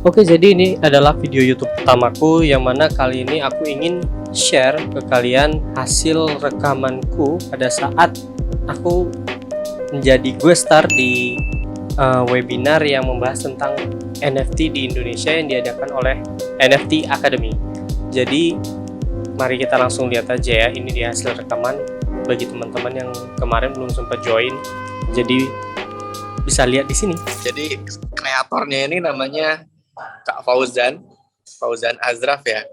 Oke, jadi ini adalah video YouTube pertamaku yang mana kali ini aku ingin share ke kalian hasil rekamanku pada saat aku menjadi guest star di webinar yang membahas tentang NFT di Indonesia yang diadakan oleh NFT Academy. Jadi mari kita langsung lihat aja ya, ini di hasil rekaman bagi teman-teman yang kemarin belum sempat join. Jadi bisa lihat di sini. Jadi kreatornya ini namanya Kak Fauzan Azraf ya.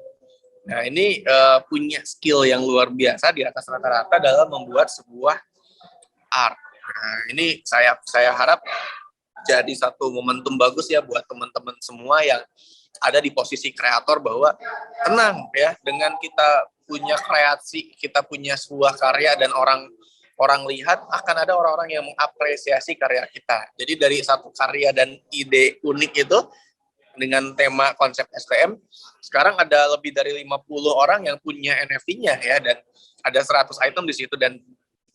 Nah ini punya skill yang luar biasa di atas rata-rata dalam membuat sebuah art. Nah ini saya harap jadi satu momentum bagus ya buat teman-teman semua yang ada di posisi kreator, bahwa tenang ya, dengan kita punya kreasi, kita punya sebuah karya dan orang lihat, akan ada orang-orang yang mengapresiasi karya kita. Jadi dari satu karya dan ide unik itu dengan tema konsep STM, sekarang ada lebih dari 50 orang yang punya NFT-nya ya, dan ada 100 item di situ, dan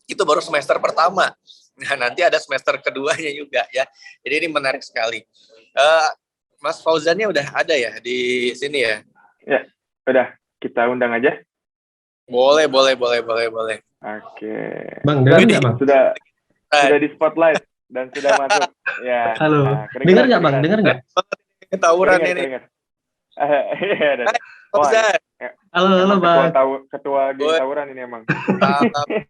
itu baru semester pertama. Nah, nanti ada semester keduanya juga ya. Jadi ini menarik sekali. Mas Fauzannya udah ada ya di sini ya? Ya, udah. Kita undang aja. Boleh. Oke. Bang, dengar nggak Bang? Sudah di spotlight dan sudah masuk. Ya. Halo. Nah, dengar nggak Bang? Dengar nggak? Ketawuran ini. Iya, Fauzan. Halo Bang. Ketua geng tawuran ini emang.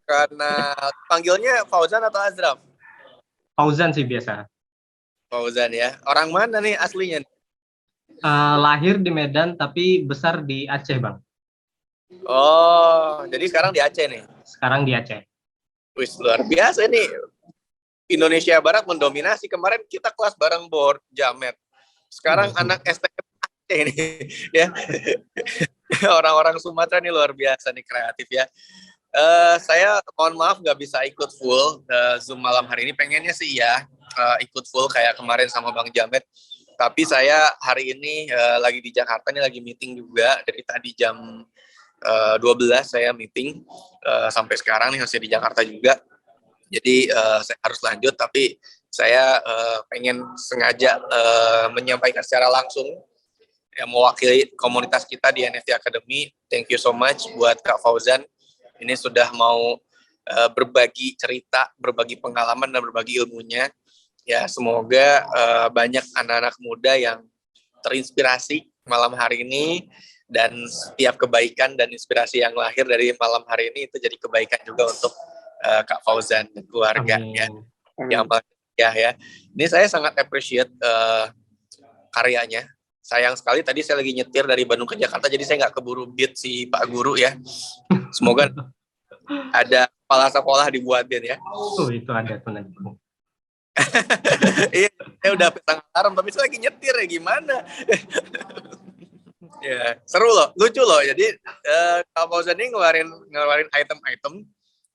Karena panggilnya Fauzan atau Azraf? Fauzan sih biasa. Fauzan ya. Orang mana nih aslinya? Lahir di Medan tapi besar di Aceh Bang. Oh, jadi sekarang di Aceh nih? Sekarang di Aceh. Wih, luar biasa nih. Indonesia Barat mendominasi. Kemarin kita kelas bareng board Jamet. Sekarang anak STM Aceh ini ya. Orang-orang Sumatera nih luar biasa nih, kreatif ya. Saya mohon maaf nggak bisa ikut full Zoom malam hari ini. Pengennya sih ya ikut full kayak kemarin sama Bang Jamet. Tapi saya hari ini lagi di Jakarta nih, lagi meeting juga. Dari tadi jam 12 saya meeting sampai sekarang nih masih di Jakarta juga. Jadi saya harus lanjut, tapi saya pengen sengaja menyampaikan secara langsung yang mewakili komunitas kita di NFT Academy. Thank you so much buat Kak Fauzan. Ini sudah mau berbagi cerita, berbagi pengalaman, dan berbagi ilmunya. Ya, semoga banyak anak-anak muda yang terinspirasi malam hari ini, dan setiap kebaikan dan inspirasi yang lahir dari malam hari ini itu jadi kebaikan juga untuk Kak Fauzan dan keluarga. Ya. Ini saya sangat appreciate karyanya. Sayang sekali tadi saya lagi nyetir dari Bandung ke Jakarta, jadi saya nggak keburu beat si Pak Guru ya. Semoga ada kepala sekolah dibuatin ya. Oh, itu ada tuh nanti. Iya, saya udah pasang alarm, tapi saya lagi nyetir ya, gimana? Ya, seru loh, lucu loh. Jadi Kak Fauzan ini ngeluarin item-item,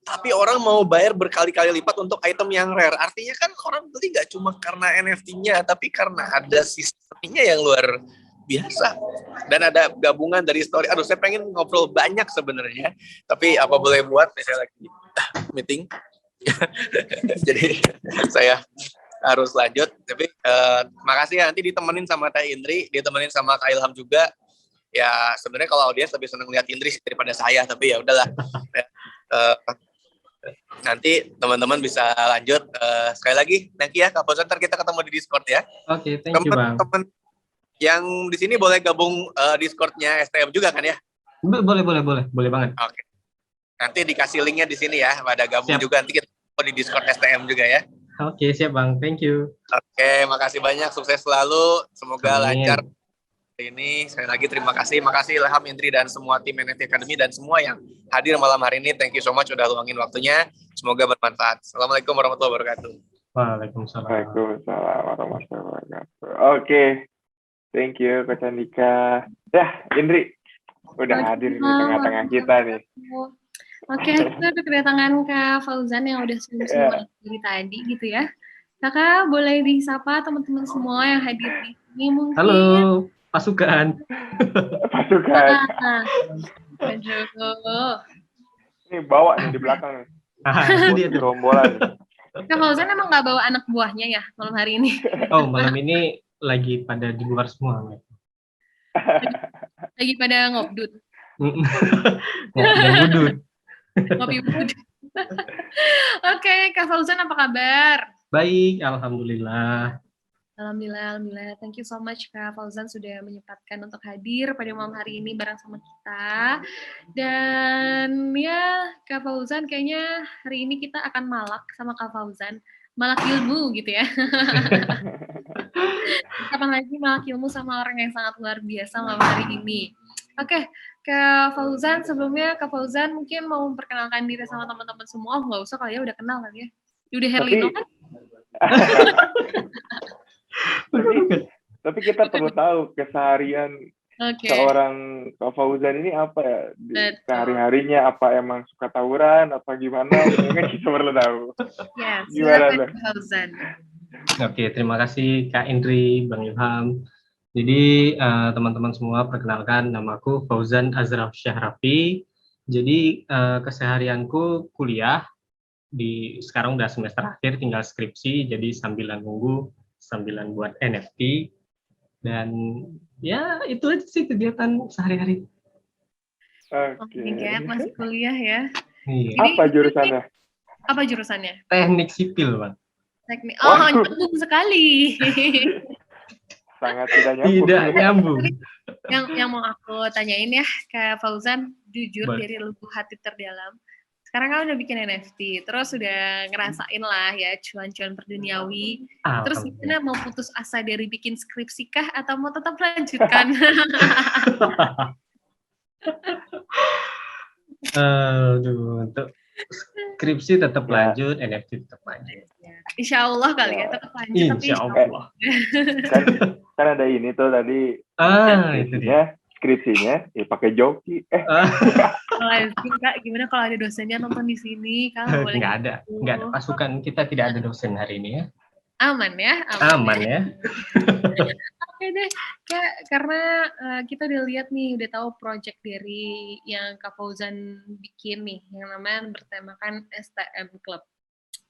tapi orang mau bayar berkali-kali lipat untuk item yang rare. Artinya kan orang beli nggak cuma karena NFT-nya, tapi karena ada sistemnya yang luar biasa. Dan ada gabungan dari story. Aduh, saya pengen ngobrol banyak sebenarnya, tapi apa boleh buat, saya lagi meeting. Jadi saya harus lanjut. Tapi makasih ya, nanti ditemenin sama Teh Indri, ditemenin sama Kak Ilham juga. Ya sebenarnya kalau audiens lebih seneng lihat Indri daripada saya, tapi ya udahlah. Nanti teman-teman bisa lanjut. Sekali lagi, thank you ya Kak Fauzan. Ntar kita ketemu di Discord ya. Oke, thank you Bang. Teman-teman yang di sini boleh gabung Discordnya STM juga kan ya? Boleh banget. Oke. Nanti dikasih linknya di sini ya, pada gabung. Siap. Juga nanti kita di Discord STM juga ya. Oke, siap Bang, thank you. Oke, makasih banyak, sukses selalu, semoga Amin. lancar. Ini sekali lagi terima kasih Ilham, Indri, dan semua tim NFT Academy dan semua yang hadir malam hari ini. Thank you so much udah luangin waktunya. Semoga bermanfaat. Assalamualaikum warahmatullahi wabarakatuh. Waalaikumsalam. Waalaikumsalam warahmatullahi wabarakatuh. Oke, thank you Kak Candika. Ya, Indri udah hadir di tengah-tengah kita nih. Oke, kita udah kedatangan Kak Fauzan yang udah semua dari tadi gitu ya. Kakak boleh disapa teman-teman semua yang hadir di sini mungkin. Halo, pasukan. Aduh. Ini bawa nih di belakang nih. Dia tuh. Rombolan. Kak Fauzan emang nggak bawa anak buahnya ya malam hari ini? Oh, malam ini lagi pada di luar semua. Lagi pada ngobdut, Ngopi dan budut. ngopi bud. Oke, Kak Fauzan apa kabar? Baik, alhamdulillah. Alhamdulillah. Thank you so much Kak Fauzan sudah menyempatkan untuk hadir pada malam hari ini bareng sama kita. Dan ya, Kak Fauzan kayaknya hari ini kita akan malak sama Kak Fauzan. Malak ilmu gitu ya. Kapan lagi malak ilmu sama orang yang sangat luar biasa malam hari ini. Oke, Kak Fauzan, sebelumnya Kak Fauzan mungkin mau memperkenalkan diri sama teman-teman semua. Oh, nggak usah kali ya, udah kenal kali ya. Udah Herlino kan? Tapi kita perlu tahu keseharian seorang Kak Fauzan ini apa ya? Sehari-harinya apa emang suka tawuran, apa gimana? Mungkin kita perlu tahu. Ya, Gimana silakan Kak Fauzan. Oke, terima kasih Kak Indri, Bang Ilham. Jadi teman-teman semua, perkenalkan namaku Fauzan Azraf Syahrafi. Jadi keseharianku kuliah, sekarang udah semester akhir, tinggal skripsi, jadi sambilan buat NFT. Dan ya itu aja sih kegiatan sehari-hari. Oke. Masih kuliah ya. Iya. Apa jurusannya? Apa jurusannya? Teknik sipil, Bang. Teknik. Oh, nyambung sekali. Sangat tidak nyambung. Tidak nyambung. Yang mau aku tanyain ya, Kak Fauzan, jujur Boleh. dari lubuk hati terdalam. Sekarang kan udah bikin NFT, terus udah ngerasain lah ya cuan-cuan berduniawi. Terus gimana, mau putus asa dari bikin skripsi kah atau mau tetap lanjutkan? Untuk skripsi tetap lanjut, NFT tetap lanjut. Insya Allah kali ya tetap lanjut. Insya Allah. Kan ada ini tuh tadi. Itu dia. Skripsinya ya pakai joki. Kak, gimana kalau ada dosennya nonton di sini? Kalau boleh. Nggak ada pasukan, kita tidak ada dosen hari ini ya. Aman ya. Aman ya. Oke deh, Kak, karena kita udah lihat nih, udah tahu project dari yang Kak Fauzan bikin nih, yang namanya bertemakan STM Club.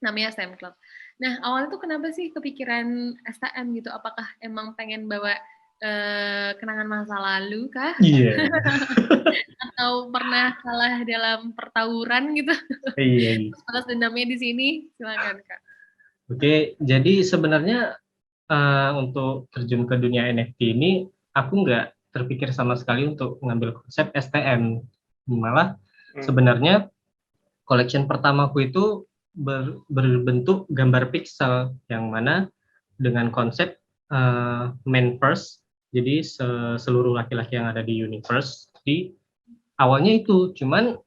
Namanya STM Club. Nah, awalnya tuh kenapa sih kepikiran STM gitu? Apakah emang pengen bawa kenangan masa lalu kah? Iya. Atau pernah kalah dalam pertawuran gitu? Iya. Balas dendamnya di sini, silakan Kak. Oke, jadi sebenarnya untuk terjun ke dunia NFT ini, aku nggak terpikir sama sekali untuk mengambil konsep STM. Malah sebenarnya collection pertamaku itu berbentuk gambar pixel, yang mana dengan konsep man first. Jadi seluruh laki-laki yang ada di universe. Jadi awalnya itu, cuman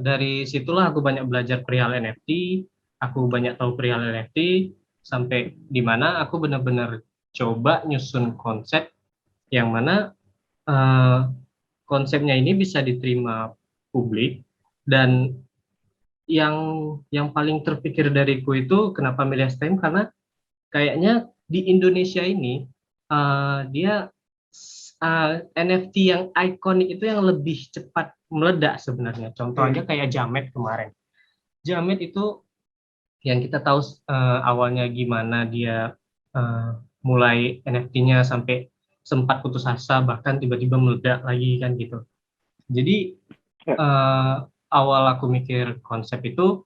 dari situlah aku banyak belajar perihal NFT, aku banyak tahu perihal NFT, sampai di mana aku benar-benar coba nyusun konsep yang mana konsepnya ini bisa diterima publik. Dan yang paling terpikir dariku itu kenapa milih STM, karena kayaknya di Indonesia ini dia NFT yang ikonik itu yang lebih cepat meledak sebenarnya. Contohnya kayak Jamet kemarin. Jamet itu yang kita tahu awalnya gimana dia mulai NFT-nya sampai sempat putus asa, bahkan tiba-tiba meledak lagi kan gitu. Jadi awal aku mikir konsep itu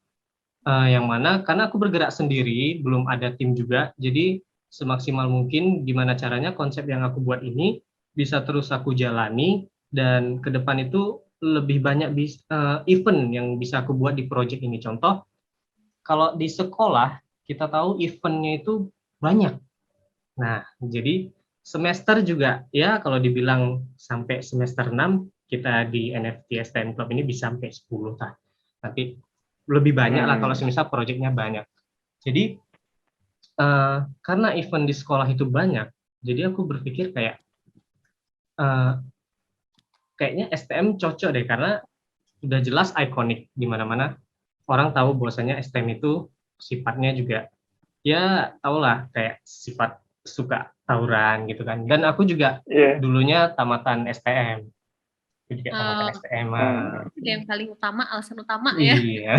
yang mana karena aku bergerak sendiri, belum ada tim juga, jadi semaksimal mungkin gimana caranya konsep yang aku buat ini bisa terus aku jalani, dan ke depan itu lebih banyak event yang bisa aku buat di project ini. Contoh, kalau di sekolah kita tahu eventnya itu banyak. Nah, jadi semester juga ya kalau dibilang sampai semester 6 kita di NFT STM Club ini bisa sampai 10 lah. Nanti lebih banyak lah kalau semisal projectnya banyak. Jadi karena event di sekolah itu banyak, jadi aku berpikir kayaknya STM cocok deh, karena udah jelas ikonik di mana-mana. Orang tahu bahwasanya STM itu sifatnya juga ya tahulah kayak sifat suka tawuran gitu kan. Dan aku juga dulunya tamatan STM. Juga tamatan STM. Itu yang paling utama, alasan utama ya. Iya.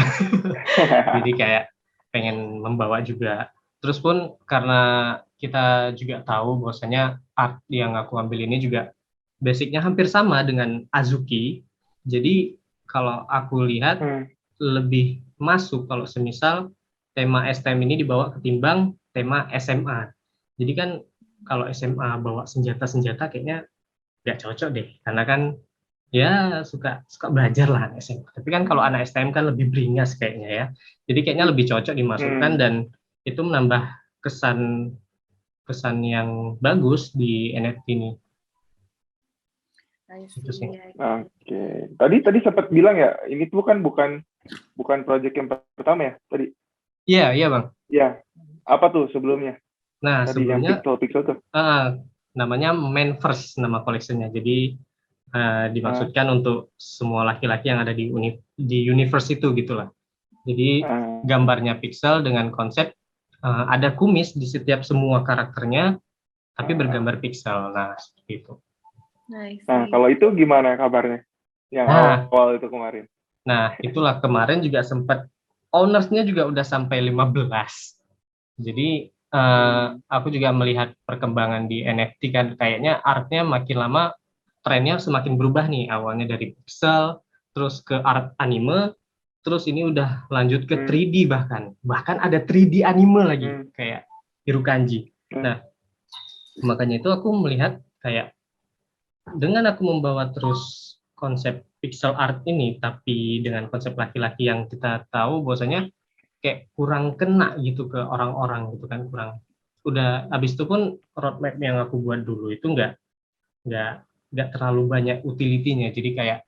Jadi kayak pengen membawa juga Terus pun karena kita juga tahu bahwasanya art yang aku ambil ini juga basicnya hampir sama dengan Azuki. Jadi kalau aku lihat lebih masuk kalau semisal tema STM ini dibawa ketimbang tema SMA. Jadi kan kalau SMA bawa senjata-senjata kayaknya nggak cocok deh, karena kan ya suka suka belajar lah anak SMA. Tapi kan kalau anak STM kan lebih beringas kayaknya ya. Jadi kayaknya lebih cocok dimasukkan dan itu menambah kesan kesan yang bagus di NFT ini. Itu sih. Oke. Tadi sempat bilang ya, ini tuh kan bukan proyek yang pertama ya tadi. Iya Bang. Iya. Apa tuh sebelumnya? Nah, tadi sebelumnya yang pixel tuh. Namanya Manverse nama koleksinya. Jadi dimaksudkan untuk semua laki-laki yang ada di universe itu gitulah. Jadi gambarnya pixel dengan konsep ada kumis di setiap semua karakternya, tapi bergambar pixel. Nah, seperti itu. Nah, kalau itu gimana kabarnya? Yang awal itu kemarin. Nah, itulah kemarin juga sempat ownersnya juga udah sampai 15. Jadi aku juga melihat perkembangan di NFT kan, kayaknya artnya makin lama trennya semakin berubah nih. Awalnya dari pixel, terus ke art anime, terus ini udah lanjut ke 3D bahkan ada 3D anime lagi kayak Hirukanji. Nah, makanya itu aku melihat kayak dengan aku membawa terus konsep pixel art ini, tapi dengan konsep laki-laki yang kita tahu bahwasanya kayak kurang kena gitu ke orang-orang gitu kan, kurang. Udah habis itu pun roadmap yang aku buat dulu itu nggak terlalu banyak utility-nya, jadi kayak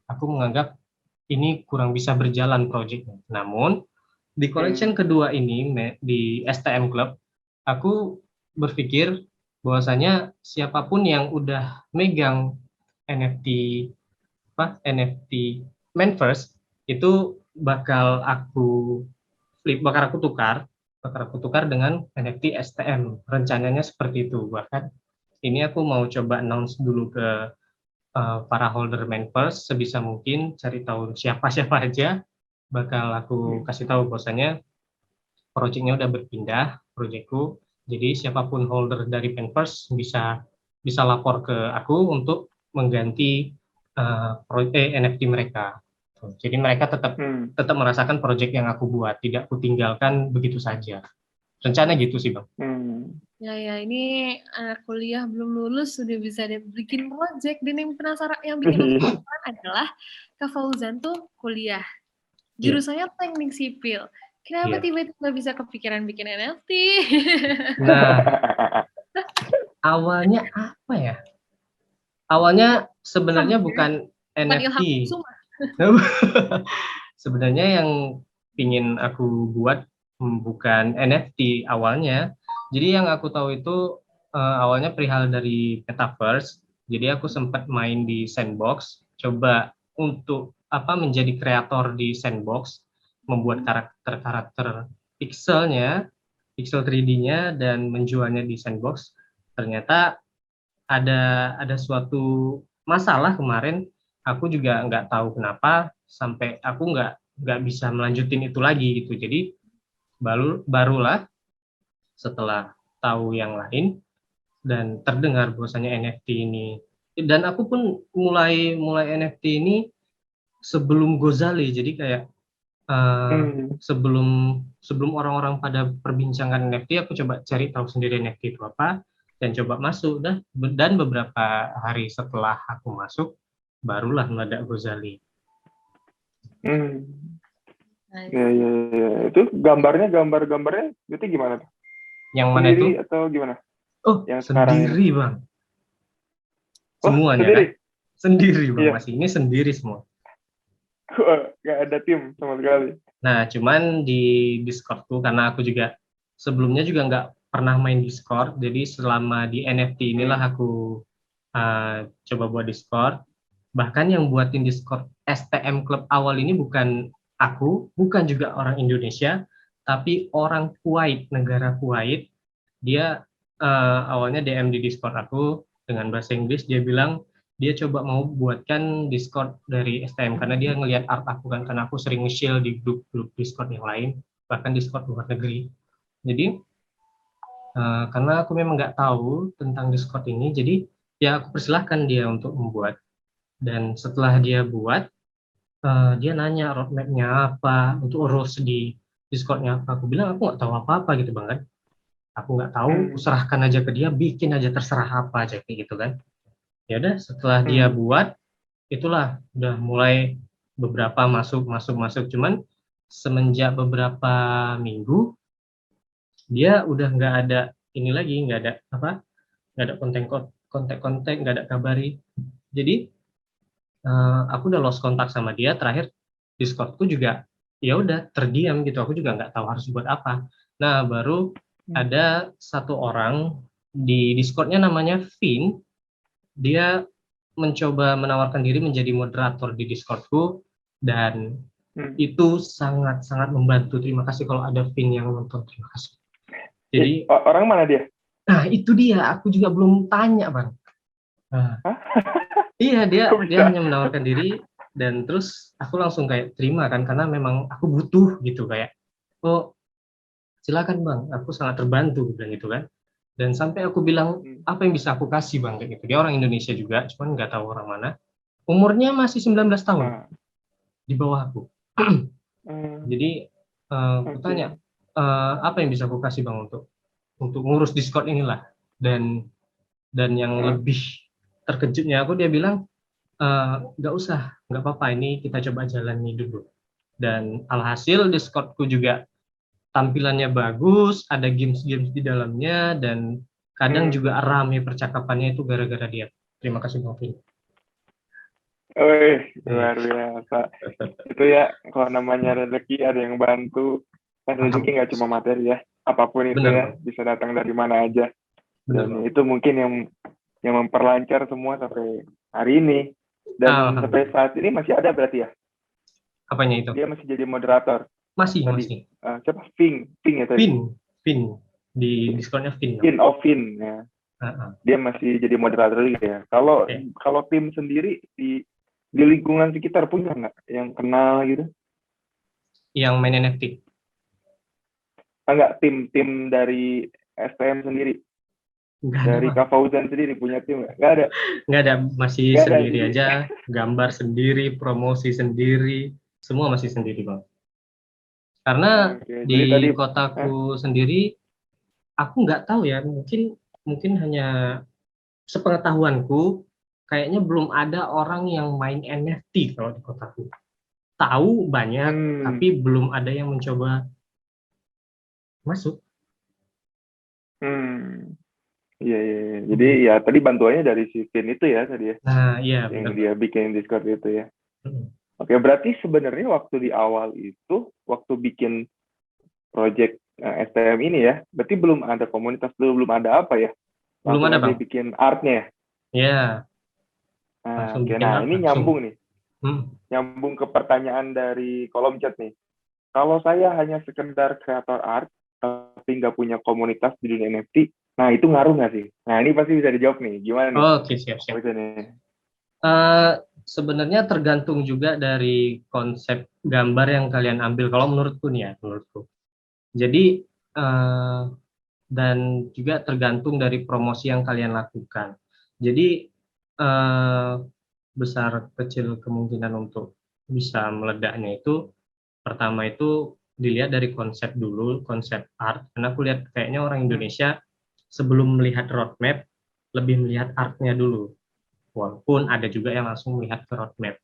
aku menganggap ini kurang bisa berjalan project-nya. Namun di collection kedua ini di STM Club, aku berpikir bahwasanya siapapun yang udah megang NFT NFT Manverse itu bakal aku tukar dengan NFT STM. Rencananya seperti itu. Bahkan ini aku mau coba announce dulu ke para holder Manverse, sebisa mungkin cari tahu siapa-siapa aja, bakal aku kasih tahu bahwasanya projectnya udah berpindah, projectku. Jadi siapapun holder dari Manverse bisa lapor ke aku untuk mengganti NFT mereka. Jadi mereka tetap merasakan project yang aku buat, tidak aku tinggalkan begitu saja. Rencana gitu sih, Bang. Ya, ini anak kuliah belum lulus sudah bisa bikin project. Dan yang bikin penasaran adalah Kak Fauzan tuh kuliah. Jurusannya teknik sipil. Kenapa tiba-tiba bisa kepikiran bikin NFT? Nah, awalnya apa ya? Awalnya sebenarnya bukan NFT. Sebenarnya yang pingin aku buat bukan NFT awalnya. Jadi yang aku tahu itu awalnya perihal dari Metaverse. Jadi aku sempat main di Sandbox, coba untuk menjadi kreator di Sandbox, membuat karakter pixelnya, pixel 3D-nya dan menjualnya di Sandbox. Ternyata ada suatu masalah kemarin, aku juga nggak tahu kenapa sampai aku nggak bisa melanjutin itu lagi gitu. Jadi barulah setelah tahu yang lain dan terdengar bahwasanya NFT ini, dan aku pun mulai NFT ini sebelum Gozali. Jadi kayak sebelum orang-orang pada perbincangan NFT, aku coba cari tahu sendiri NFT itu apa dan coba masuk dan beberapa hari setelah aku masuk barulah meledak Gozali. Ya. Itu gambarnya itu gimana? Yang mana itu? Atau gimana? Oh, yang sendiri Bang. Semuanya sendiri? Kan? Sendiri Bang, iya. Masih ini sendiri semua. Gak ada tim sama sekali. Nah, cuman di Discord tuh, karena aku juga sebelumnya juga nggak pernah main Discord, jadi selama di NFT inilah aku coba buat Discord. Bahkan yang buatin Discord STM Club awal ini bukan aku, bukan juga orang Indonesia, tapi orang Kuwait, negara Kuwait. Dia awalnya DM di Discord aku dengan bahasa Inggris, dia bilang dia coba mau buatkan Discord dari STM karena dia ngelihat art aku kan, karena aku sering nge-share di grup-grup Discord yang lain, bahkan Discord luar negeri. Jadi Karena aku memang nggak tahu tentang Discord ini, jadi ya aku persilahkan dia untuk membuat. Dan setelah dia buat, dia nanya roadmap-nya apa, untuk urus di Discord-nya apa. Aku bilang aku nggak tahu apa-apa gitu Bang kan. Aku nggak tahu, serahkan aja ke dia, bikin aja terserah apa aja kayak gitu kan. Ya udah, setelah dia buat, itulah udah mulai beberapa masuk. Cuman semenjak beberapa minggu dia udah nggak ada ini lagi, nggak ada apa, nggak ada kontak, nggak ada kabari. Jadi aku udah lost kontak sama dia. Terakhir Discordku juga ya udah terdiam gitu, aku juga nggak tahu harus buat apa. Nah baru ada satu orang di Discordnya namanya Vin, dia mencoba menawarkan diri menjadi moderator di Discordku, dan itu sangat-sangat membantu. Terima kasih kalau ada Vin yang nonton, terima kasih. Jadi orang mana dia? Nah itu dia, aku juga belum tanya Bang. Nah, iya dia hanya menawarkan diri, dan terus aku langsung kayak terima kan, karena memang aku butuh gitu, kayak oh silakan Bang, aku sangat terbantu bilang gitu kan. Dan sampai aku bilang apa yang bisa aku kasih Bang kayak gitu. Dia orang Indonesia juga, cuman nggak tahu orang mana. Umurnya masih 19 tahun, di bawah aku. Jadi aku tanya apa yang bisa aku kasih Bang untuk ngurus Discord inilah. Dan yang lebih terkejutnya aku, dia bilang nggak usah, nggak apa-apa, ini kita coba jalani dulu. Dan alhasil Discordku juga tampilannya bagus, ada games-games di dalamnya, dan kadang juga rame percakapannya itu gara-gara dia. Terima kasih Bang Vin. Luar biasa. Itu ya, kalau namanya rezeki ada yang bantu. Kan rezeki nggak cuma materi ya, apapun itu ya, bisa datang dari mana aja. Dan itu mungkin yang memperlancar semua sampai hari ini. Dan sampai saat ini masih ada berarti ya? Apanya itu? Dia masih jadi moderator. Masih. Siapa? Vin ya tadi? Vin. Di Discordnya Vin. Vin ya. Dia masih jadi moderator juga ya. Kalau tim sendiri di lingkungan sekitar punya nggak yang kenal gitu? Yang main NFT? Enggak, tim dari STM sendiri. Dari Kak Fauzan sendiri punya tim nggak? Nggak ada. Nggak ada, masih sendiri aja. Gambar sendiri, promosi sendiri, semua masih sendiri Bang. Karena di kotaku sendiri, aku nggak tahu ya, mungkin hanya sepengetahuanku, kayaknya belum ada orang yang main NFT kalau di kotaku. Tahu banyak, tapi belum ada yang mencoba masuk. Iya. Jadi ya tadi bantuannya dari si Vin itu ya tadi ya. Nah, iya. Yang dia bikin Discord itu ya. Oke, berarti sebenarnya waktu di awal itu, waktu bikin project STM ini ya, berarti belum ada komunitas, belum ada apa ya? Belum ada Bang. Bikin artnya ya? Iya. Nah, ini nyambung nih. Nyambung ke pertanyaan dari kolom chat nih. Kalau saya hanya sekedar kreator art, tapi nggak punya komunitas di dunia NFT, nah itu ngaruh nggak sih? Nah ini pasti bisa dijawab nih, gimana nih? Oke, siap. Sebenarnya tergantung juga dari konsep gambar yang kalian ambil, kalau menurutku nih ya, Jadi dan juga tergantung dari promosi yang kalian lakukan. Jadi besar kecil kemungkinan untuk bisa meledaknya itu, pertama itu dilihat dari konsep dulu, konsep art. Karena aku lihat kayaknya orang Indonesia sebelum melihat roadmap lebih melihat artnya dulu, walaupun ada juga yang langsung melihat ke roadmap.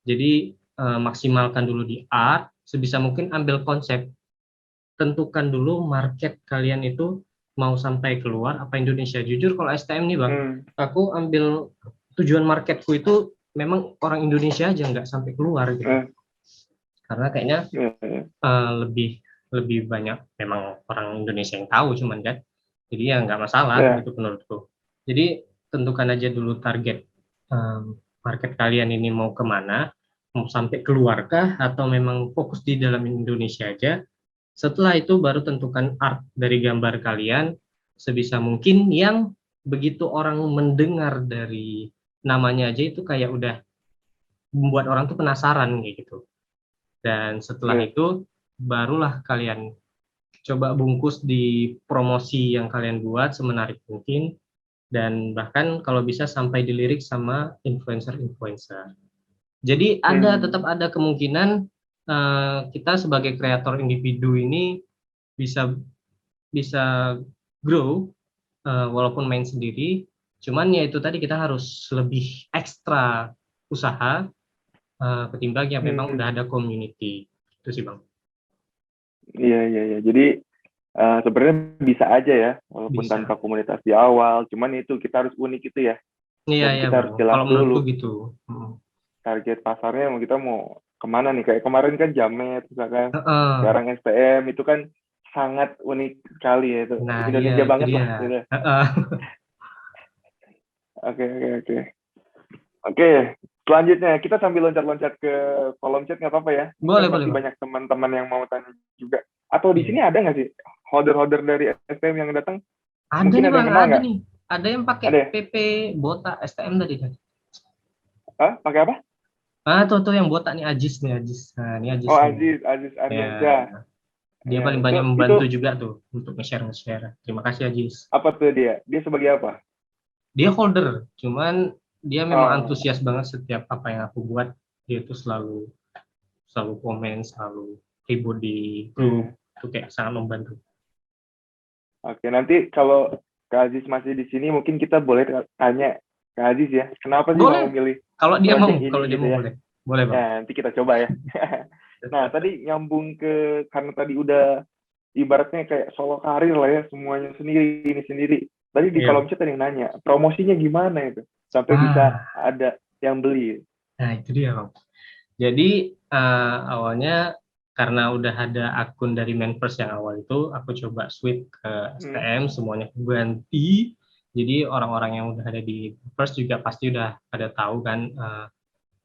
Jadi maksimalkan dulu di art, sebisa mungkin ambil konsep, tentukan dulu market kalian itu mau sampai keluar apa Indonesia. Jujur kalau STM nih Bang, aku ambil tujuan marketku itu memang orang Indonesia aja, nggak sampai keluar gitu. Karena kayaknya lebih banyak memang orang Indonesia yang tahu cuman kan. Jadi ya nggak masalah gitu menurutku. Jadi tentukan aja dulu target market kalian ini mau kemana, mau sampai keluarkah atau memang fokus di dalam Indonesia aja. Setelah itu baru tentukan art dari gambar kalian sebisa mungkin yang begitu orang mendengar dari namanya aja itu kayak udah membuat orang tuh penasaran kayak gitu. Dan setelah itu barulah kalian coba bungkus di promosi yang kalian buat semenarik mungkin, dan bahkan kalau bisa sampai dilirik sama influencer-influencer. Jadi tetap ada kemungkinan kita sebagai kreator individu ini bisa bisa grow walaupun main sendiri. Cuman ya itu tadi, kita harus lebih ekstra usaha ketimbang yang memang udah ada community. Itu sih Bang. Iya. Jadi sebenarnya bisa aja ya, walaupun Bisa. tanpa komunitas di awal. Cuman itu kita harus unik itu ya. Dan Iya kita harus Bang. jelas Kalau dulu menurutku gitu. target pasarnya kita mau kemana nih. Kayak kemarin kan Jamet, misalkan. Heeh. Sekarang STM itu kan sangat unik sekali ya itu. Nah, Indonesia iya, itu banget dia. lah. Gitu. Heeh. Oke. Selanjutnya kita sambil loncat-loncat ke kolom chat, nggak apa-apa ya? Boleh, Kan pasti boleh. banyak teman-teman yang mau tanya juga. Atau di Iya. sini ada nggak sih holder-holder dari STM yang datang? Ada Mungkin nih ada Bang, yang kenal ada nggak? nih. Ada yang pakai Ada ya? PP botak STM tadi kan. Hah? Pakai apa? Tuh yang botak nih, Ajis nih, Ajis. Nah, ini Ajis Oh, nih. Aziz Ya, Ardiansyah. dia Ya, paling banyak membantu juga tuh untuk nge-share. Terima kasih Ajis. apa tuh dia? Dia sebagai apa? Dia holder, cuman dia memang Oh, antusias banget setiap apa yang aku buat. Dia tuh selalu komen, selalu ribut di grup. Itu kayak sangat membantu. oke. Nanti kalau Kak Aziz masih di sini, mungkin kita boleh tanya Kak Aziz ya. Kenapa sih mau Boleh, memilih kalau dia mau, project ini gitu ya? boleh. Boleh Bang. Ya, nanti kita coba ya. Nah, tadi nyambung ke, karena tadi udah ibaratnya kayak solo karir lah ya, semuanya sendiri, ini sendiri. Tadi di Iya. kolom chat ada yang nanya, promosinya gimana itu? Sampai bisa ada yang beli. Nah, itu dia Bang. Jadi awalnya karena udah ada akun dari Manverse yang awal itu, aku coba switch ke STM, semuanya aku ganti. Jadi orang-orang yang udah ada di Manverse juga pasti udah pada tahu kan,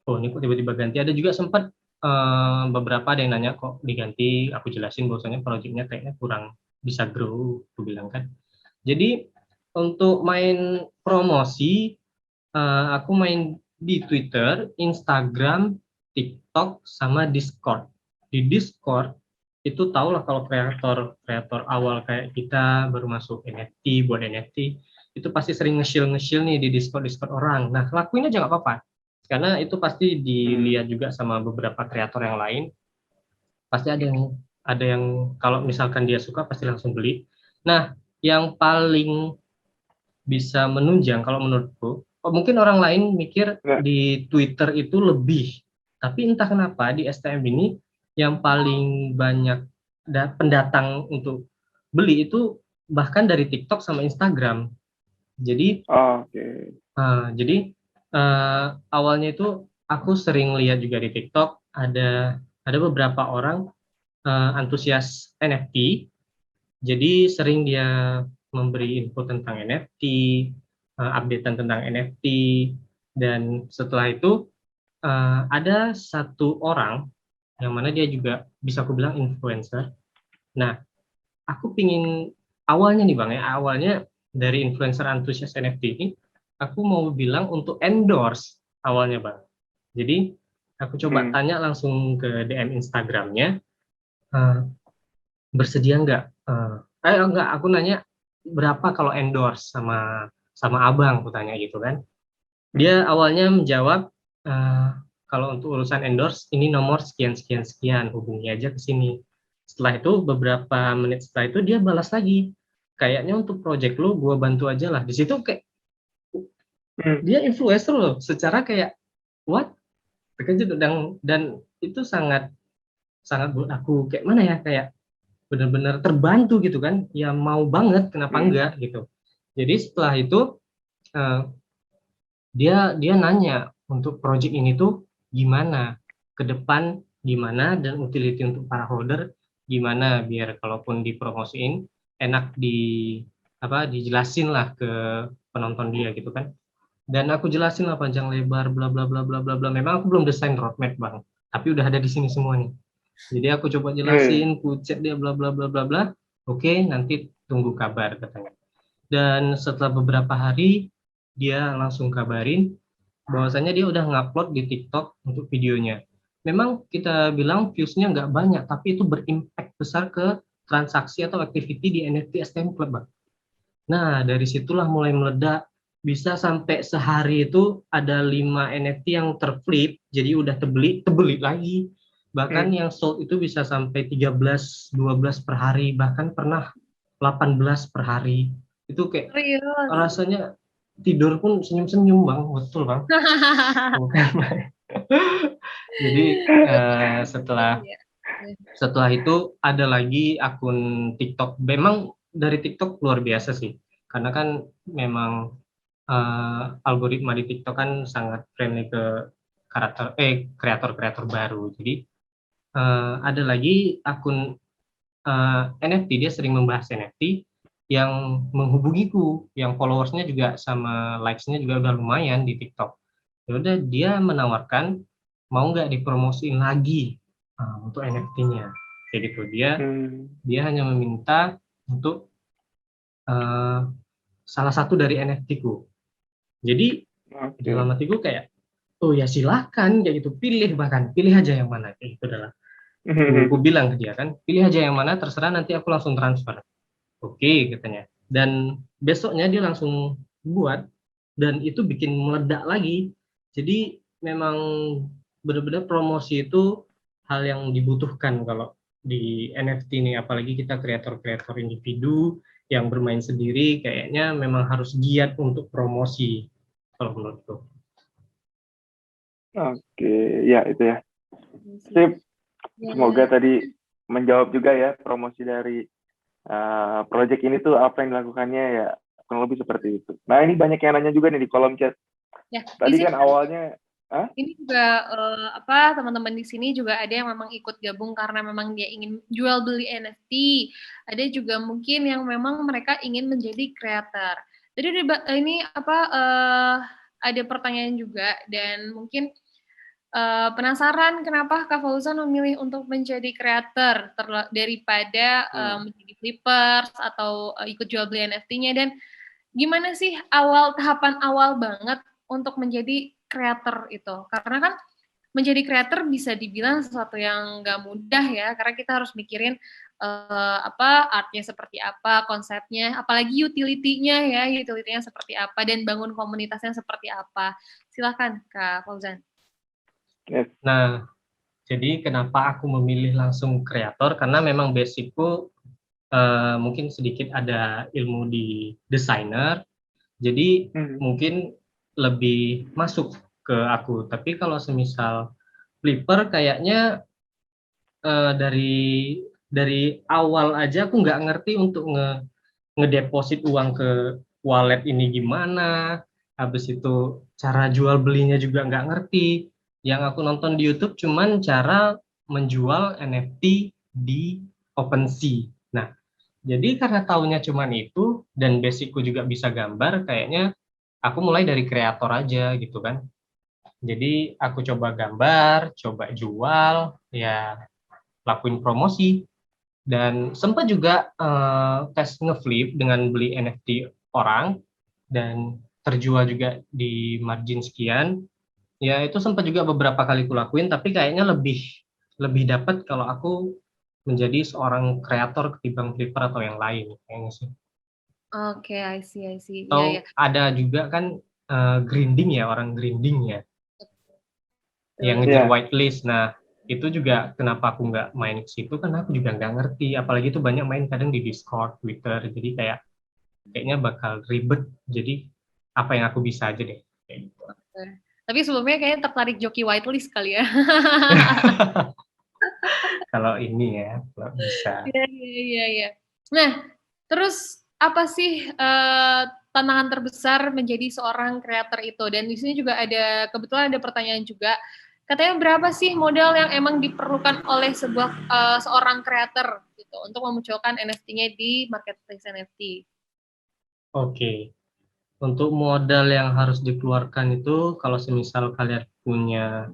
oh ini kok tiba-tiba ganti. Ada juga sempat beberapa ada yang nanya kok diganti, aku jelasin bahwasanya projectnya kayaknya kurang bisa grow, aku bilang kan. Jadi untuk main promosi, aku main di Twitter, Instagram, TikTok, sama Discord. Di Discord itu tau lah kalau kreator awal kayak kita baru masuk NFT, buat NFT, itu pasti sering nge-shill nih di Discord orang. Nah, lakuin aja nggak apa-apa, karena itu pasti dilihat juga sama beberapa kreator yang lain. Pasti ada yang kalau misalkan dia suka pasti langsung beli. Nah, yang paling bisa menunjang kalau menurutku, mungkin orang lain mikir di Twitter itu lebih, tapi entah kenapa di STM ini yang paling banyak pendatang untuk beli itu bahkan dari TikTok sama Instagram. Jadi jadi awalnya itu aku sering lihat juga di TikTok ada beberapa orang antusias NFT, jadi sering dia memberi info tentang NFT, updatean tentang NFT, dan setelah itu ada satu orang yang mana dia juga bisa aku bilang influencer. Nah, aku pingin awalnya nih Bang ya, awalnya dari influencer antusias NFT ini, aku mau bilang untuk endorse awalnya Bang. Jadi aku coba tanya langsung ke DM Instagramnya, bersedia nggak? Enggak, aku nanya berapa kalau endorse sama abang, aku tanya gitu kan. Dia awalnya menjawab, kalau untuk urusan endorse ini nomor sekian, hubungi aja ke sini. Setelah itu beberapa menit setelah itu dia balas lagi, kayaknya untuk project lu gua bantu aja lah. Di situ kayak dia influencer loh, secara kayak what? Terkejut, dan itu sangat buat aku kayak mana ya, kayak benar-benar terbantu gitu kan, ya mau banget, kenapa enggak gitu. Jadi setelah itu dia nanya untuk project ini tuh gimana ke depan, gimana, dan utility untuk para holder gimana, biar kalaupun dipromosiin enak dijelasin lah ke penonton dia gitu kan. Dan aku jelasin lah panjang lebar bla bla bla bla bla bla. Memang aku belum desain roadmap Bang, tapi udah ada di sini semua nih. Jadi aku coba jelasin, ku chat dia bla bla bla bla bla. Oke, nanti tunggu kabar katanya. Dan setelah beberapa hari dia langsung kabarin bahwasanya dia udah ngupload di TikTok untuk videonya. Memang kita bilang views-nya nggak banyak, tapi itu berimpact besar ke transaksi atau activity di NFT STM Club, Bang. Nah, dari situlah mulai meledak. Bisa sampai sehari itu ada 5 NFT yang terflip, jadi udah terbeli lagi. Bahkan yang sold itu bisa sampai 13, 12 per hari, bahkan pernah 18 per hari. Itu kayak Serius. rasanya tidur pun senyum-senyum, Bang. Betul, Bang. Bukan main. Jadi setelah itu ada lagi akun TikTok. Memang dari TikTok luar biasa sih, karena kan memang algoritma di TikTok kan sangat friendly ke kreator-kreator baru. Jadi ada lagi akun NFT, dia sering membahas NFT yang menghubungiku, yang followersnya juga sama likes-nya juga udah lumayan di TikTok. Ya udah, dia menawarkan mau nggak dipromosiin lagi untuk NFT-nya. Kayak gitu. Dia hanya meminta untuk salah satu dari NFT-ku. Jadi dalam hatiku kayak, oh ya silakan, kayak gitu, pilih aja yang mana, kayak gitu adalah. Aku bilang ke dia kan, pilih aja yang mana, terserah, nanti aku langsung transfer. Oke, katanya. Dan besoknya dia langsung buat, dan itu bikin meledak lagi. Jadi memang benar-benar promosi itu hal yang dibutuhkan kalau di NFT ini, apalagi kita kreator-kreator individu yang bermain sendiri, kayaknya memang harus giat untuk promosi kalau menurutku. Oke, ya itu ya. Sip. Semoga tadi menjawab juga ya promosi dari project ini tuh apa yang dilakukannya ya, kurang lebih seperti itu. Nah, ini banyak yang nanya juga nih di kolom chat. Ya, tadi kan awalnya ini juga teman-teman di sini juga ada yang memang ikut gabung karena memang dia ingin jual beli NFT. Ada juga mungkin yang memang mereka ingin menjadi creator. Jadi ini ada pertanyaan juga, dan mungkin penasaran kenapa Kak Fauzan memilih untuk menjadi creator daripada menjadi flippers atau ikut jual beli NFT-nya, dan gimana sih tahapan awal banget untuk menjadi creator itu? Karena kan menjadi creator bisa dibilang sesuatu yang nggak mudah ya, karena kita harus mikirin artnya seperti apa, konsepnya, apalagi utility-nya seperti apa, dan bangun komunitasnya seperti apa. Silakan Kak Fauzan. Nah, jadi kenapa aku memilih langsung kreator, karena memang basicku mungkin sedikit ada ilmu di desainer, jadi mungkin lebih masuk ke aku. Tapi kalau semisal flipper, kayaknya dari awal aja aku nggak ngerti untuk ngedeposit uang ke wallet ini gimana, habis itu cara jual belinya juga nggak ngerti. Yang aku nonton di YouTube cuman cara menjual NFT di OpenSea. Nah, jadi karena taunya cuman itu dan basicku juga bisa gambar, kayaknya aku mulai dari kreator aja gitu kan. Jadi aku coba gambar, coba jual, ya lakuin promosi, dan sempat juga tes ngeflip dengan beli NFT orang dan terjual juga di margin sekian. Ya itu sempat juga beberapa kali kulakuin, tapi kayaknya lebih dapat kalau aku menjadi seorang kreator ketimbang flipper atau yang lain kayaknya sih. Oke, I see. Atau ada juga kan grinding ya, orang grinding ya, yang ngejar whitelist. Nah itu juga kenapa aku nggak main ke situ, karena aku juga nggak ngerti, apalagi itu banyak main kadang di Discord, Twitter, jadi kayaknya bakal ribet. Jadi apa yang aku bisa aja deh kayak gitu. Tapi sebelumnya kayaknya tertarik joki whitelist kali ya. Kalau ini ya, kalau bisa. Iya. Nah, terus apa sih tantangan terbesar menjadi seorang kreator itu? Dan di sini juga kebetulan ada pertanyaan juga. Katanya berapa sih modal yang emang diperlukan oleh seorang kreator gitu untuk memunculkan NFT-nya di marketplace NFT? Oke. Untuk modal yang harus dikeluarkan itu, kalau semisal kalian punya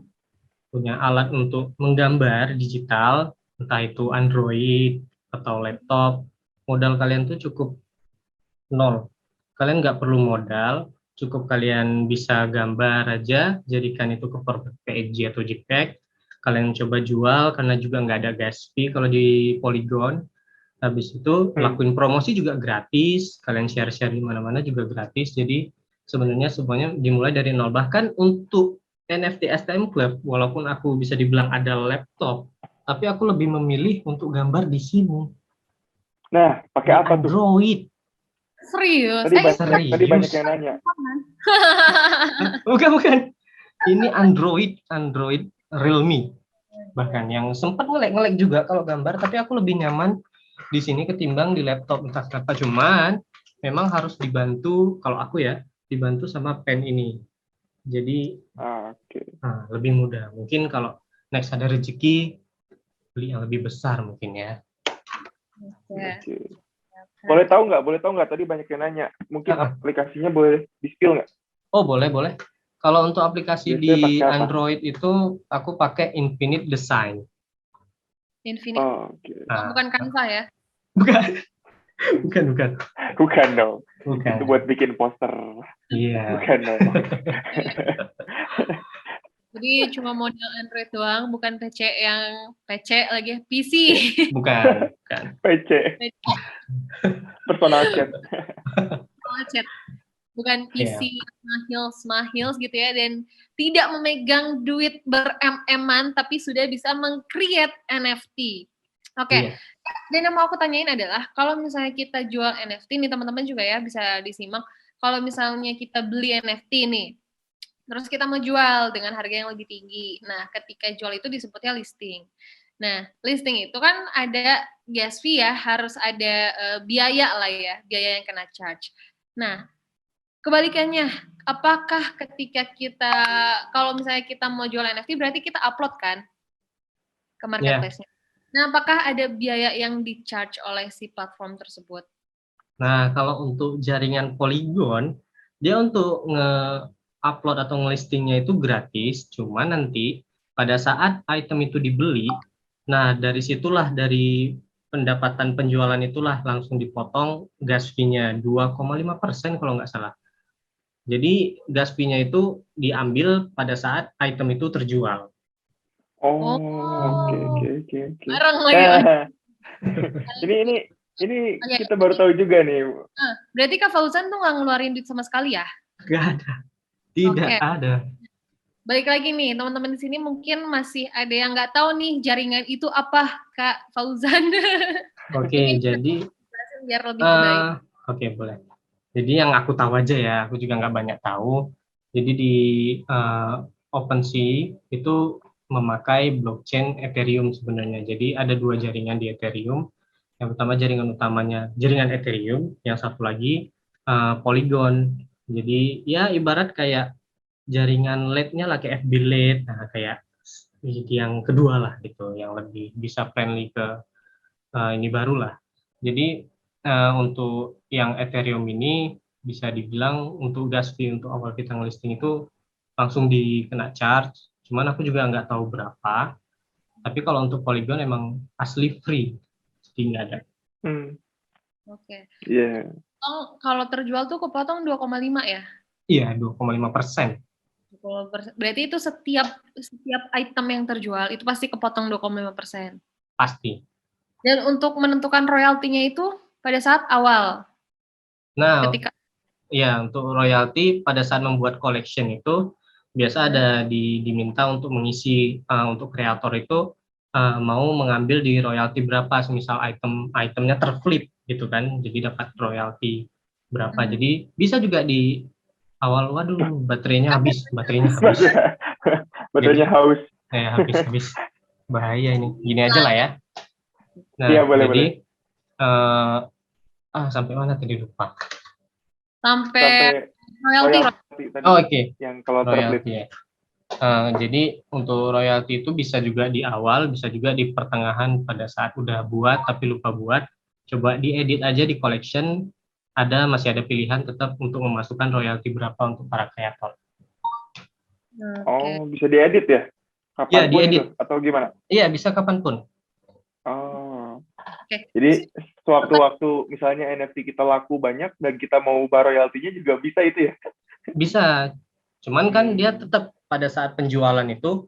alat untuk menggambar digital, entah itu Android atau laptop, modal kalian tuh cukup nol. Kalian nggak perlu modal, cukup kalian bisa gambar aja, jadikan itu ke PNG atau JPEG, kalian coba jual, karena juga nggak ada gas fee kalau di Polygon. Habis itu lakuin promosi juga gratis, kalian share-share di mana-mana juga gratis. Jadi sebenarnya semuanya dimulai dari nol. Bahkan untuk NFT STM Club, walaupun aku bisa dibilang ada laptop, tapi aku lebih memilih untuk gambar di sini. Nah, Di pakai apa tuh? Android. Serius? Tadi banyak yang nanya. Bukan. Ini Android Realme. Bahkan yang sempat ngelek-ngelek juga kalau gambar, tapi aku lebih nyaman di sini ketimbang di laptop, entah kenapa. Cuman memang harus dibantu, kalau aku ya, dibantu sama pen ini. Jadi Oke. lebih mudah. Mungkin kalau next ada rezeki, beli yang lebih besar mungkin ya. Oke. Boleh tahu nggak? Tadi banyak yang nanya. Mungkin aplikasinya boleh di-spill nggak? Oh, boleh. Kalau untuk aplikasi Biasanya di pakai apa? Android itu aku pakai Infinite Design. Infinite. Oke. Bukan Canva ya? Bukan. Bukan dong. Bukan. Itu buat bikin poster. Iya. Bukan dong. Jadi cuma model Android doang, bukan PC lagi, PC. Bukan. PC. Personal chat. Bukan PC mahils gitu ya, dan tidak memegang duit berem-eman, tapi sudah bisa meng-create NFT. Oke. Dan yang mau aku tanyain adalah, kalau misalnya kita jual NFT nih, teman-teman juga ya bisa disimak, kalau misalnya kita beli NFT nih, terus kita mau jual dengan harga yang lebih tinggi. Nah, ketika jual itu disebutnya listing. Nah, listing itu kan ada gas fee ya, harus ada biaya lah ya, biaya yang kena charge. Nah, kebalikannya, apakah ketika kita, kalau misalnya kita mau jual NFT, berarti kita upload kan ke marketplace-nya. Nah, apakah ada biaya yang di-charge oleh si platform tersebut? Nah, kalau untuk jaringan Polygon, dia untuk nge-upload atau nge-listingnya itu gratis, cuma nanti pada saat item itu dibeli, nah dari situlah, dari pendapatan penjualan itulah langsung dipotong gas fee-nya 2,5% kalau nggak salah. Jadi gas fee-nya itu diambil pada saat item itu terjual. Oke. Bareng lagi. Ini kita baru tahu juga nih. Berarti Kak Fauzan tuh nggak ngeluarin duit sama sekali ya? Nggak ada. Tidak ada. Balik lagi nih, teman-teman di sini mungkin masih ada yang nggak tahu nih jaringan itu apa, Kak Fauzan. Oke, jadi biar lebih baik. Oke, boleh. Jadi yang aku tahu aja ya, aku juga nggak banyak tahu. Jadi di OpenSea itu memakai blockchain Ethereum sebenarnya. Jadi ada 2 jaringan di Ethereum. Yang pertama jaringan utamanya jaringan Ethereum, yang satu lagi Polygon. Jadi ya ibarat kayak jaringan LED-nya lah, kayak FB LED, nah kayak yang kedua lah gitu, yang lebih bisa friendly ke ini baru lah. Jadi untuk yang Ethereum ini bisa dibilang untuk gas fee untuk awal kita ngelisting itu langsung dikena charge, cuman aku juga nggak tahu berapa. Tapi kalau untuk Polygon emang asli free, jadi nggak ada. Oke. Iya. Kalau terjual tuh kepotong 2,5 ya? Iya, 2,5%. Berarti itu setiap item yang terjual itu pasti kepotong 2,5%. Pasti. Dan untuk menentukan royaltinya itu pada saat awal. Nah, ya untuk royalti pada saat membuat collection itu biasa ada diminta untuk mengisi untuk kreator itu mau mengambil di royalti berapa, misal itemnya terflip gitu kan, jadi dapat royalti berapa. Jadi bisa juga di awal, waduh baterainya habis. Baterainya haus. Habis. Bahaya ini. Gini aja lah ya. Nah, ya, boleh. Sampai mana tadi lupa. Sampai royalti tadi. Oke. Yang kalau terflip. Ya. Jadi untuk royalti itu bisa juga di awal, bisa juga di pertengahan pada saat udah buat tapi lupa buat. Coba diedit aja di collection, masih ada pilihan tetap untuk memasukkan royalti berapa untuk para kreator. Oh, bisa diedit ya? Kapanpun ya, diedit. Itu, atau gimana? Iya, bisa kapanpun. Oh. Jadi sewaktu-waktu misalnya NFT kita laku banyak dan kita mau ubah royaltinya juga bisa itu ya? Bisa. Cuman kan dia tetap pada saat penjualan itu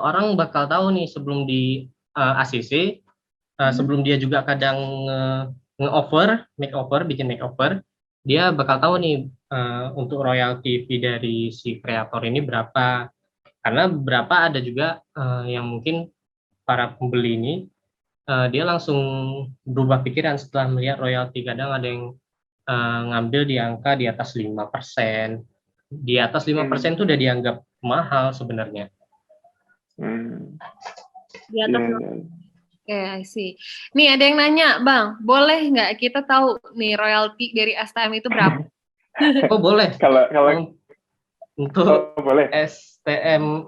orang bakal tahu nih sebelum di ACC Sebelum dia juga kadang bikin makeover, dia bakal tahu nih untuk royalty fee dari si kreator ini berapa. Karena berapa ada juga yang mungkin para pembeli ini dia langsung berubah pikiran setelah melihat royalti. Kadang ada yang ngambil di angka di atas 5%. Di atas 5% itu udah dianggap mahal sebenarnya. Di atas. Oke, I see. Nih ada yang nanya, Bang, boleh nggak kita tahu nih royalti dari STM itu berapa? Oh boleh. Kalau untuk boleh.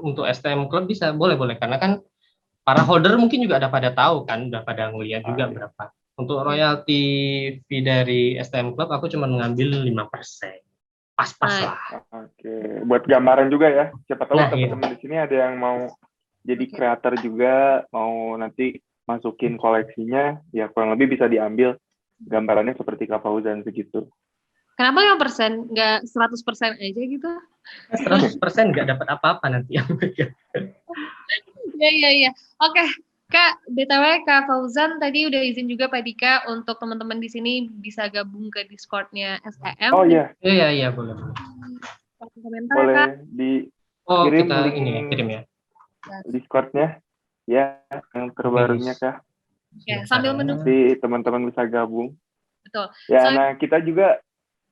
untuk STM Club bisa, boleh karena kan para holder mungkin juga udah pada tahu kan, udah pada ngeliat juga berapa. Untuk royalti fee dari STM Club aku cuma mengambil 5%. Pas-pas lah. Oke, buat gambaran juga ya. Siapa tahu teman-teman di sini ada yang mau jadi kreator juga, mau nanti masukin koleksinya, ya kurang lebih bisa diambil gambarannya seperti Kak Fauzan segitu. Kenapa 5%? Nggak 100% aja gitu? 100% nggak dapat apa-apa nanti yang Iya. Oke, Kak, BTW Kak Fauzan tadi udah izin juga Pak Dika untuk teman-teman di sini bisa gabung ke Discord-nya STM. Oh iya. Iya, boleh. Komentar, boleh Kak. Kirim kita link kirim ya. Discord-nya ya, yang terbarunya Kak. Oke, sambil menunggu. Nanti teman-teman bisa gabung. Betul. Ya, nah kita juga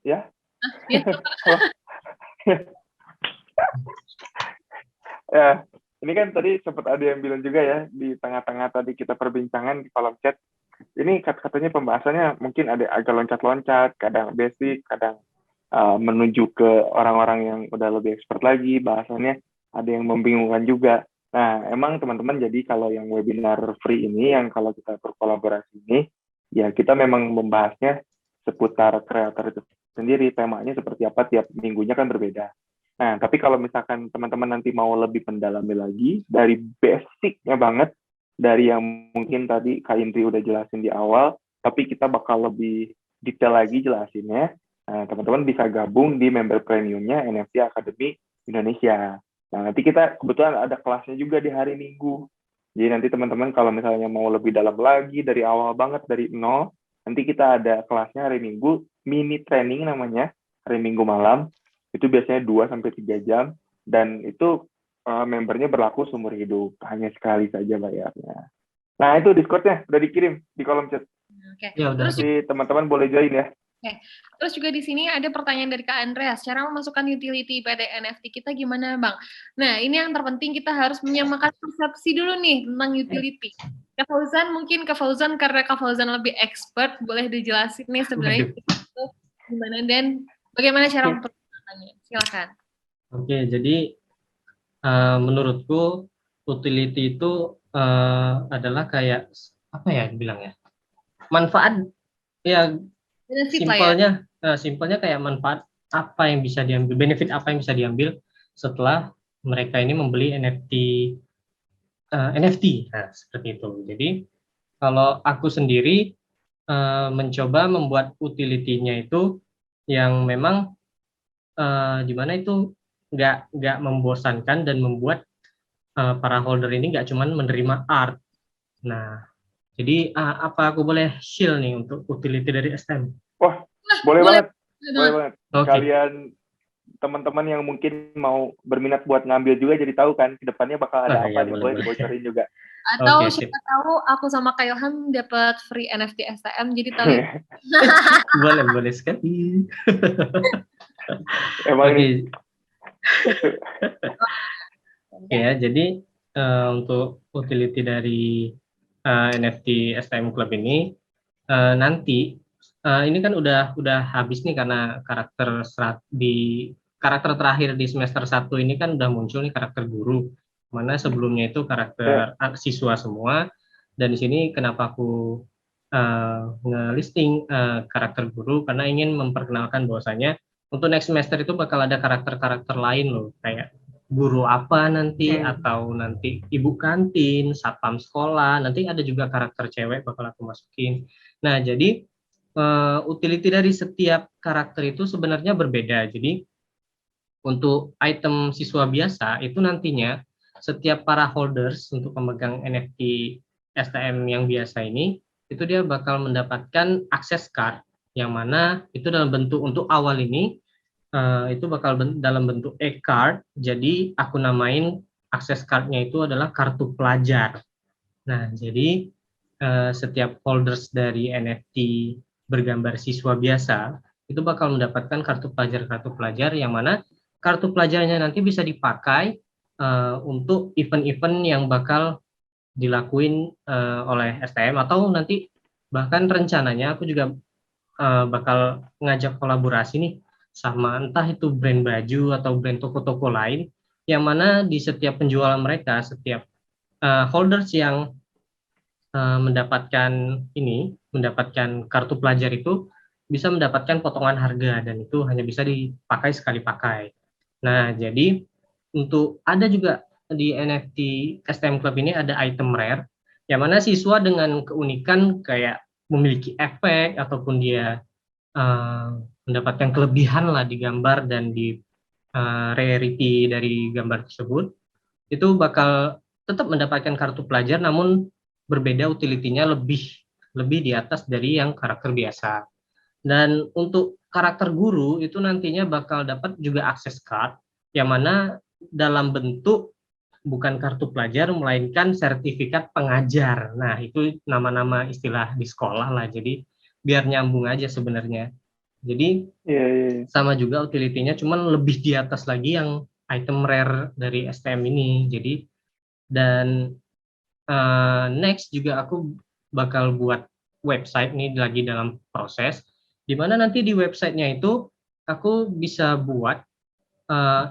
ya. Ya, ini kan tadi sempat ada yang bilang juga ya di tengah-tengah tadi kita perbincangan di kolom chat. Ini katanya pembahasannya mungkin ada agak loncat-loncat, kadang basic, kadang menuju ke orang-orang yang udah lebih expert lagi, bahasannya ada yang membingungkan juga. Nah, emang teman-teman jadi kalau yang webinar free ini, yang kalau kita berkolaborasi ini, ya kita memang membahasnya seputar kreator itu sendiri, temanya seperti apa, tiap minggunya kan berbeda. Nah, tapi kalau misalkan teman-teman nanti mau lebih mendalami lagi, dari basicnya banget, dari yang mungkin tadi Kak Indri udah jelasin di awal, tapi kita bakal lebih detail lagi jelasinnya. Nah, teman-teman bisa gabung di member premiumnya NFT Academy Indonesia. Nah, nanti kita kebetulan ada kelasnya juga di hari Minggu. Jadi nanti teman-teman kalau misalnya mau lebih dalam lagi, dari awal banget, dari nol, nanti kita ada kelasnya hari Minggu, mini training namanya, hari Minggu malam. Itu biasanya 2-3 jam, dan itu membernya berlaku seumur hidup, hanya sekali saja bayarnya. Nah, itu Discord-nya udah dikirim di kolom chat. Oke. Ya, udah. Jadi teman-teman boleh join ya. Oke. Terus juga di sini ada pertanyaan dari Kak Andreas, cara memasukkan utility pada NFT kita gimana, Bang? Nah, ini yang terpenting kita harus menyamakan persepsi dulu nih tentang utility. Kak Fauzan, mungkin Kak Fauzan karena Kak Fauzan lebih expert, boleh dijelasin nih sebenarnya itu gimana dan bagaimana cara mempergunakannya. Silakan. Oke, jadi menurutku utility itu adalah kayak apa ya dibilangnya? Manfaat ya. Simpelnya kayak manfaat apa yang bisa diambil, benefit apa yang bisa diambil setelah mereka ini membeli NFT. Nah, seperti itu. Jadi kalau aku sendiri mencoba membuat utility-nya itu yang memang dimana itu nggak membosankan dan membuat para holder ini nggak cuma menerima art. Nah, jadi apa aku boleh share nih untuk utility dari STM? Wah, boleh banget. Okay. Kalian teman-teman yang mungkin mau berminat buat ngambil juga jadi tahu kan ke depannya bakal ada apa nih, boleh dibocorin juga. Atau siapa tahu aku sama Kak Ilham dapat free NFT STM jadi tahu. boleh sekali. Emang ya, jadi untuk utility dari NFT STM Club ini nanti ini kan udah habis nih karena karakter terakhir di semester 1 ini kan udah muncul nih karakter guru, mana sebelumnya itu karakter siswa semua, dan di sini kenapa aku ngelisting karakter guru karena ingin memperkenalkan bahwasanya untuk next semester itu bakal ada karakter-karakter lain loh, kayak guru apa nanti, atau nanti ibu kantin, satpam sekolah, nanti ada juga karakter cewek bakal aku masukin. Nah, jadi utility dari setiap karakter itu sebenarnya berbeda. Jadi untuk item siswa biasa itu nantinya setiap para holders untuk pemegang NFT STM yang biasa ini, itu dia bakal mendapatkan akses card, yang mana itu dalam bentuk untuk awal ini, itu bakal dalam bentuk e-card, jadi aku namain akses card-nya itu adalah kartu pelajar. Nah, jadi setiap holders dari NFT bergambar siswa biasa, itu bakal mendapatkan kartu pelajar yang mana kartu pelajarnya nanti bisa dipakai untuk event-event yang bakal dilakuin oleh STM, atau nanti bahkan rencananya aku juga bakal ngajak kolaborasi nih sama entah itu brand baju atau brand toko-toko lain, yang mana di setiap penjualan mereka, setiap holders yang mendapatkan kartu pelajar itu bisa mendapatkan potongan harga, dan itu hanya bisa dipakai sekali pakai. Nah, jadi untuk ada juga di NFT STM Club ini ada item rare, yang mana siswa dengan keunikan kayak memiliki efek ataupun dia mendapatkan kelebihan lah di gambar dan di rarity dari gambar tersebut, itu bakal tetap mendapatkan kartu pelajar, namun berbeda utility-nya lebih lebih di atas dari yang karakter biasa. Dan untuk karakter guru itu nantinya bakal dapat juga akses card, yang mana dalam bentuk bukan kartu pelajar melainkan sertifikat pengajar. Nah, itu nama-nama istilah di sekolah lah. Jadi biar nyambung aja sebenarnya. Jadi Iya, iya, iya. sama juga utility-nya, cuman lebih di atas lagi yang item rare dari STM ini. Jadi dan next juga aku bakal buat website nih, lagi dalam proses, di mana nanti di websitenya itu aku bisa buat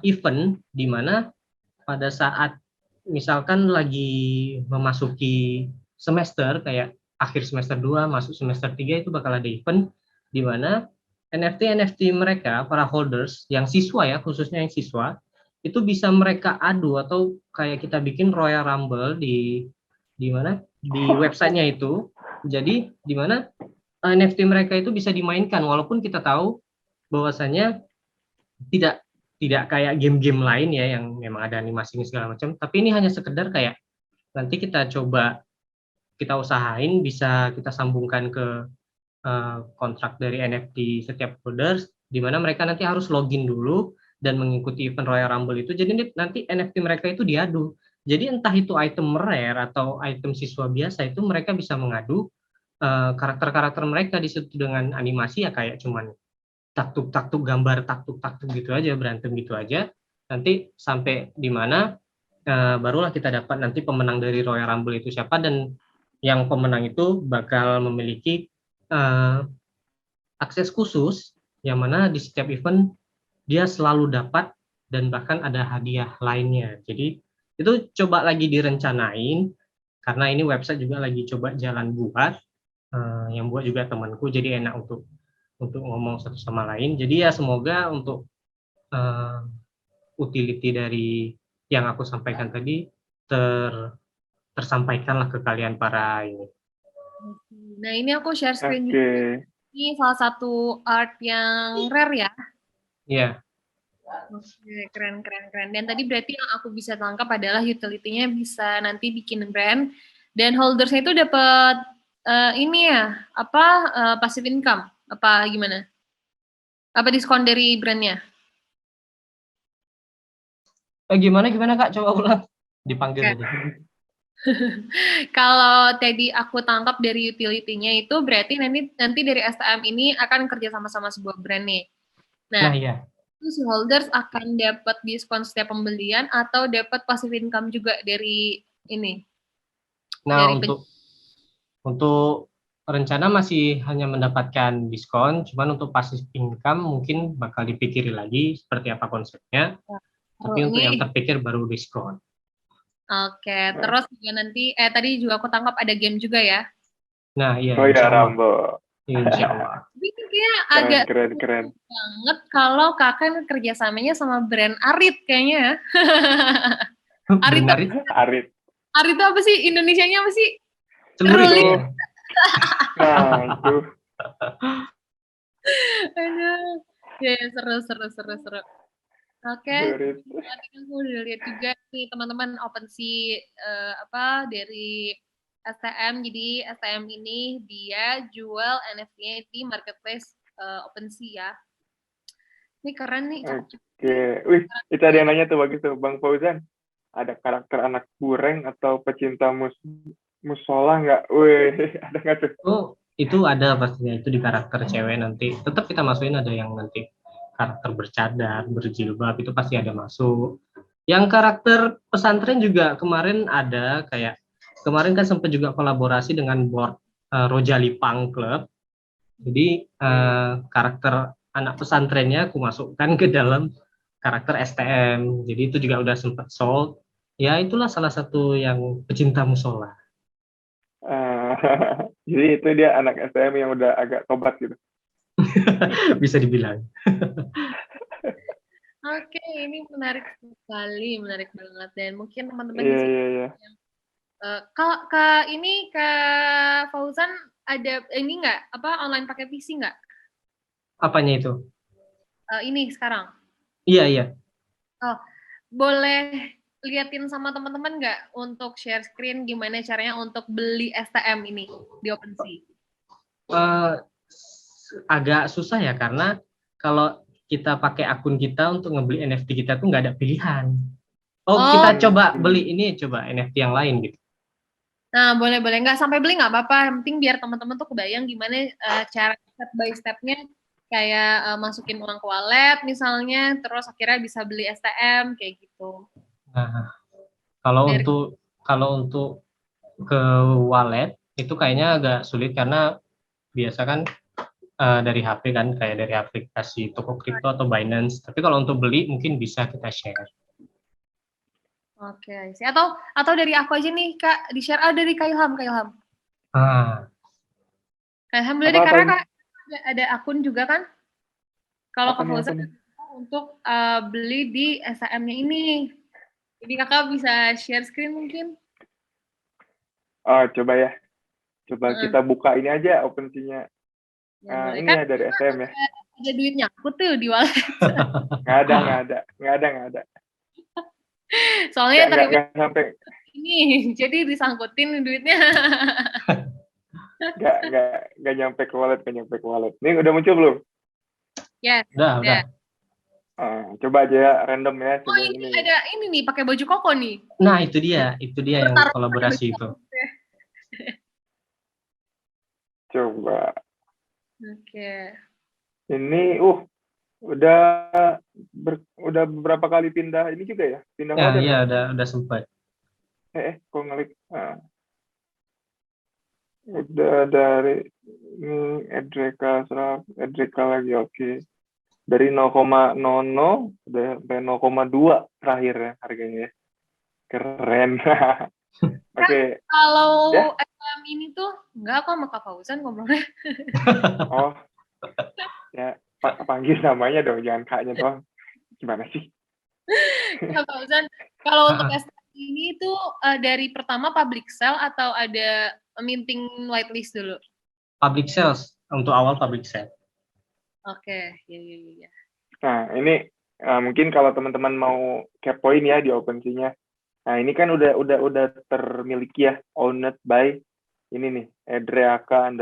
event di mana pada saat misalkan lagi memasuki semester, kayak akhir semester 2 masuk semester 3, itu bakal ada event di mana NFT mereka, para holders yang siswa ya, khususnya yang siswa, itu bisa mereka adu atau kayak kita bikin Royal Rumble di mana di websitenya itu. Jadi di mana NFT mereka itu bisa dimainkan, walaupun kita tahu bahwasanya tidak tidak kayak game-game lain ya yang memang ada animasinya segala macam, tapi ini hanya sekedar kayak nanti kita coba, kita usahain bisa kita sambungkan ke kontrak dari NFT setiap holders, di mana mereka nanti harus login dulu dan mengikuti event Royal Rumble itu. Jadi nanti NFT mereka itu diadu. Jadi entah itu item rare atau item siswa biasa, itu mereka bisa mengadu karakter-karakter mereka di situ dengan animasi ya, kayak cuman taktuk-taktuk gambar, taktuk-taktuk gitu aja, berantem gitu aja. Nanti sampai di mana barulah kita dapat nanti pemenang dari Royal Rumble itu siapa, dan yang pemenang itu bakal memiliki akses khusus, yang mana di setiap event dia selalu dapat dan bahkan ada hadiah lainnya. Jadi itu coba lagi direncanain, karena ini website juga lagi coba jalan buat, yang buat juga temanku, jadi enak untuk ngomong satu sama lain. Jadi ya semoga untuk utility dari yang aku sampaikan tadi tersampaikanlah ke kalian para ini. Nah, ini aku share screen Oke. juga. Ini salah satu art yang rare ya. Iya, Oke, keren, keren, keren. Dan tadi berarti yang aku bisa tangkap adalah utility-nya bisa nanti bikin brand, dan holdersnya itu dapat ini ya, apa passive income, apa gimana? Apa diskon dari brandnya? gimana Kak? Coba ulang. Dipanggil Oke. tadi. Kalau tadi aku tangkap dari utility-nya itu berarti nanti dari STM ini akan kerja sama-sama sebuah brand nih. Nah, Nah, iya. itu si holders akan dapat diskon setiap pembelian atau dapat passive income juga dari ini. Nah, Dari untuk rencana masih hanya mendapatkan diskon, cuman untuk passive income mungkin bakal dipikiri lagi seperti apa konsepnya. Tapi untuk yang ini. terpikir baru diskon. Oke, terus juga nanti tadi juga aku tangkap ada game juga ya. Nah, iya, Oh ya, insya Allah. Rambo. Insya Allah. Tapi ini kayak Keren, agak keren, keren. banget kalau kakak kerjasamanya sama brand Arit kayaknya ya. Arit, Benar, Arit. Arit itu apa sih? Indonesianya apa sih? celurit. Itu. Nah, itu. Aduh. Ya, seru, seru, seru, seru. Oke, Arit. tadi aku udah lihat juga nih teman-teman OpenSea apa dari STM. Jadi STM ini dia jual NFT-nya di marketplace OpenSea ya. Ini keren nih. Oke, wih, itu ada yang nanya tuh bagus tuh, Bang Fauzan. Ada karakter anak bureng atau pecinta musola nggak? Wih, ada nggak tuh? Oh, itu ada pastinya, itu di karakter cewek nanti. Tetap kita masukin ada yang nanti karakter bercadar, berjilbab, itu pasti ada masuk. Yang karakter pesantren juga kemarin ada, kayak kemarin kan sempat juga kolaborasi dengan board Rojali Punk Club. Jadi karakter anak pesantrennya aku masukkan ke dalam karakter STM. Jadi itu juga udah sempat sold. Ya itulah salah satu yang pecinta musola. Jadi itu dia anak STM yang udah agak tobat gitu. Bisa dibilang. Oke, ini menarik sekali, menarik banget. Dan mungkin teman-teman Iya, di sini iya. kalau ini Kak Fauzan ada ini nggak apa online pakai PC nggak? Apanya itu? Ini sekarang. Iya, iya. Oh, boleh liatin sama teman-teman nggak untuk share screen gimana caranya untuk beli STM ini di OpenSea? Agak susah ya, karena kalau kita pakai akun kita untuk ngebeli NFT kita tuh nggak ada pilihan. Oh, kita coba beli ini, coba NFT yang lain gitu. Nah, boleh-boleh. Nggak sampai beli nggak apa-apa. Yang penting biar teman-teman tuh kebayang gimana cara step by step-nya. Kayak masukin uang ke wallet misalnya, terus akhirnya bisa beli STM, kayak gitu. Nah, kalau untuk ke wallet, itu kayaknya agak sulit karena biasa kan dari HP kan, kayak dari aplikasi toko kripto atau Binance. Tapi kalau untuk beli mungkin bisa kita share. Oke, sih. Atau dari aku aja nih, Kak, di-share. Dari Kak Ilham. Kak Ilham boleh karena Kak ada akun juga kan? Kalau Kak Fauzan untuk beli di STM-nya ini. Jadi Kakak bisa share screen mungkin? Oh, coba ya. Coba kita buka ini aja OpenSea-nya. Ini kan ya dari STM ya. Ada duitnya aku tuh di wallet. Nggak ada. Soalnya nggak sampai ini, jadi disangkutin duitnya. nggak nyampe ke wallet. Ini udah muncul belum? Ya, udah. Coba aja ya, random ya. Oh, ini ada ini nih, pakai baju koko nih. Nah, itu dia yang kolaborasi itu. Coba. Oke. Ini, udah beberapa kali pindah ini juga ya? Pindah folder. Iya, udah sempat. Kok ngelik? Udah dari ini Edreka lagi, oke. Dari 0,00 udah sampai 0,2 terakhir ya harganya. Keren. Oke. Kalau STM ini tuh enggak kok sama Kak Fauzan ngobrolnya. Oh. Ya, panggil namanya dong, jangan kaknya doang. Gimana sih? Kak Fauzan, kalau untuk STM ini tuh dari pertama public sale atau ada minting whitelist dulu? Public sales, untuk awal public sale. Oke, iya. Nah, ini mungkin kalau teman-teman mau kepoin ya di OpenSea-nya. Nah, ini kan udah termiliki ya, owned by ini nih, Edreaka _.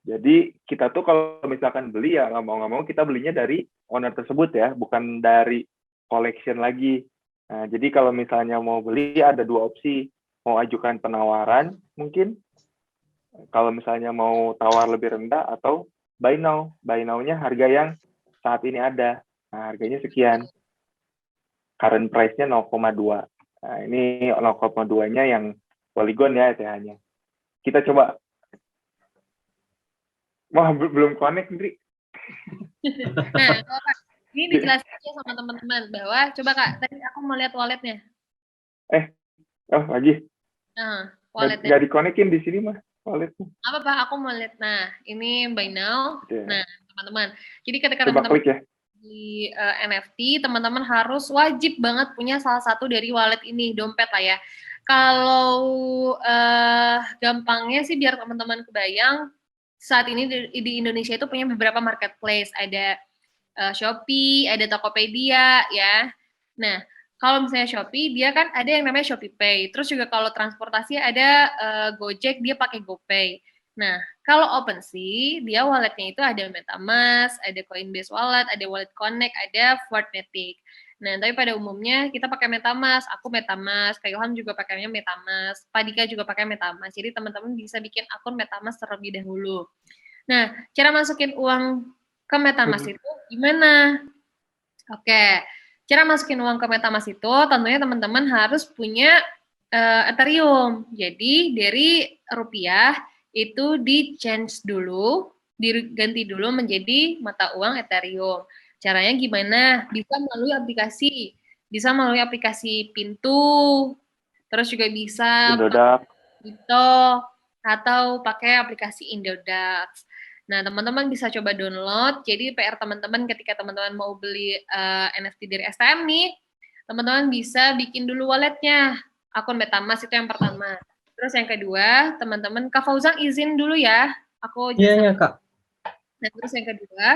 Jadi kita tuh kalau misalkan beli ya nggak mau kita belinya dari owner tersebut ya, bukan dari collection lagi. Nah, jadi kalau misalnya mau beli ada dua opsi, mau ajukan penawaran mungkin, kalau misalnya mau tawar lebih rendah atau buy now. Buy now-nya harga yang saat ini ada. Nah, harganya sekian. Current price-nya 0,2. Nah, ini 0,2-nya yang Polygon ya ETH-nya. Kita coba. Wah, belum connect, Ndri. Nah, Kak, ini dijelasin aja sama teman-teman bahwa coba Kak, tadi aku mau lihat walletnya. Lagi. Walletnya. Nggak dikonekin di sini mah walletnya. Apa Pak? Aku mau lihat. Nah, ini buy now. Yeah. Nah, teman-teman. Jadi ketika teman-teman klik ya. Di NFT, teman-teman harus wajib banget punya salah satu dari wallet ini, dompet lah ya. Kalau gampangnya sih biar teman-teman kebayang, saat ini di Indonesia itu punya beberapa marketplace, ada Shopee, ada Tokopedia ya. Nah, kalau misalnya Shopee, dia kan ada yang namanya Shopee Pay. Terus juga kalau transportasi ada Gojek, dia pakai GoPay. Nah, kalau OpenSea, dia walletnya itu ada MetaMask, ada Coinbase Wallet, ada Wallet Connect, ada Fortnite. Nah, tapi pada umumnya kita pakai MetaMask. Aku MetaMask, Kak Ilham juga pakainya MetaMask, Pak Dika juga pakai MetaMask. Jadi teman-teman bisa bikin akun MetaMask terlebih dahulu. Nah, cara masukin uang ke MetaMask itu gimana? Oke, cara masukin uang ke MetaMask itu tentunya teman-teman harus punya Ethereum. Jadi dari rupiah itu di-change dulu, diganti dulu menjadi mata uang Ethereum. Caranya gimana? Bisa melalui aplikasi Pintu, terus juga bisa Indodax. gitu, atau pakai aplikasi Indodax. Nah, teman-teman bisa coba download. Jadi PR teman-teman ketika teman-teman mau beli NFT dari STM nih, teman-teman bisa bikin dulu walletnya. Akun MetaMask itu yang pertama. Terus yang kedua, teman-teman, Kak Fauzan izin dulu ya. Aku Iya, jelasin. iya, Kak. Nah, terus yang kedua,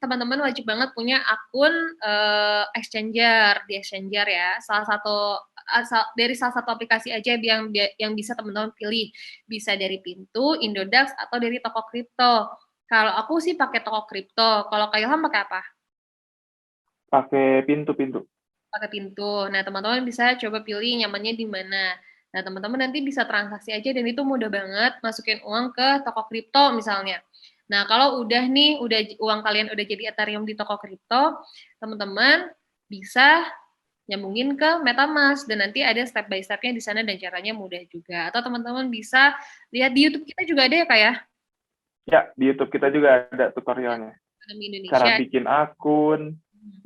teman-teman wajib banget punya akun exchanger di exchanger ya. Dari salah satu aplikasi aja yang bisa teman-teman pilih. Bisa dari Pintu, Indodax, atau dari toko kripto. Kalau aku sih pakai toko kripto. Kalau Kak Ilham pakai apa? Pakai Pintu. Pakai Pintu. Nah, teman-teman bisa coba pilih nyamannya di mana. Nah, teman-teman nanti bisa transaksi aja dan itu mudah banget masukin uang ke toko kripto misalnya. Nah, kalau udah nih, uang kalian udah jadi Ethereum di toko kripto, teman-teman bisa nyambungin ke MetaMask dan nanti ada step by step-nya di sana dan caranya mudah juga. Atau teman-teman bisa lihat di YouTube kita juga ada ya, Kak ya? Ya, di YouTube kita juga ada tutorialnya. Indonesia. Cara bikin akun,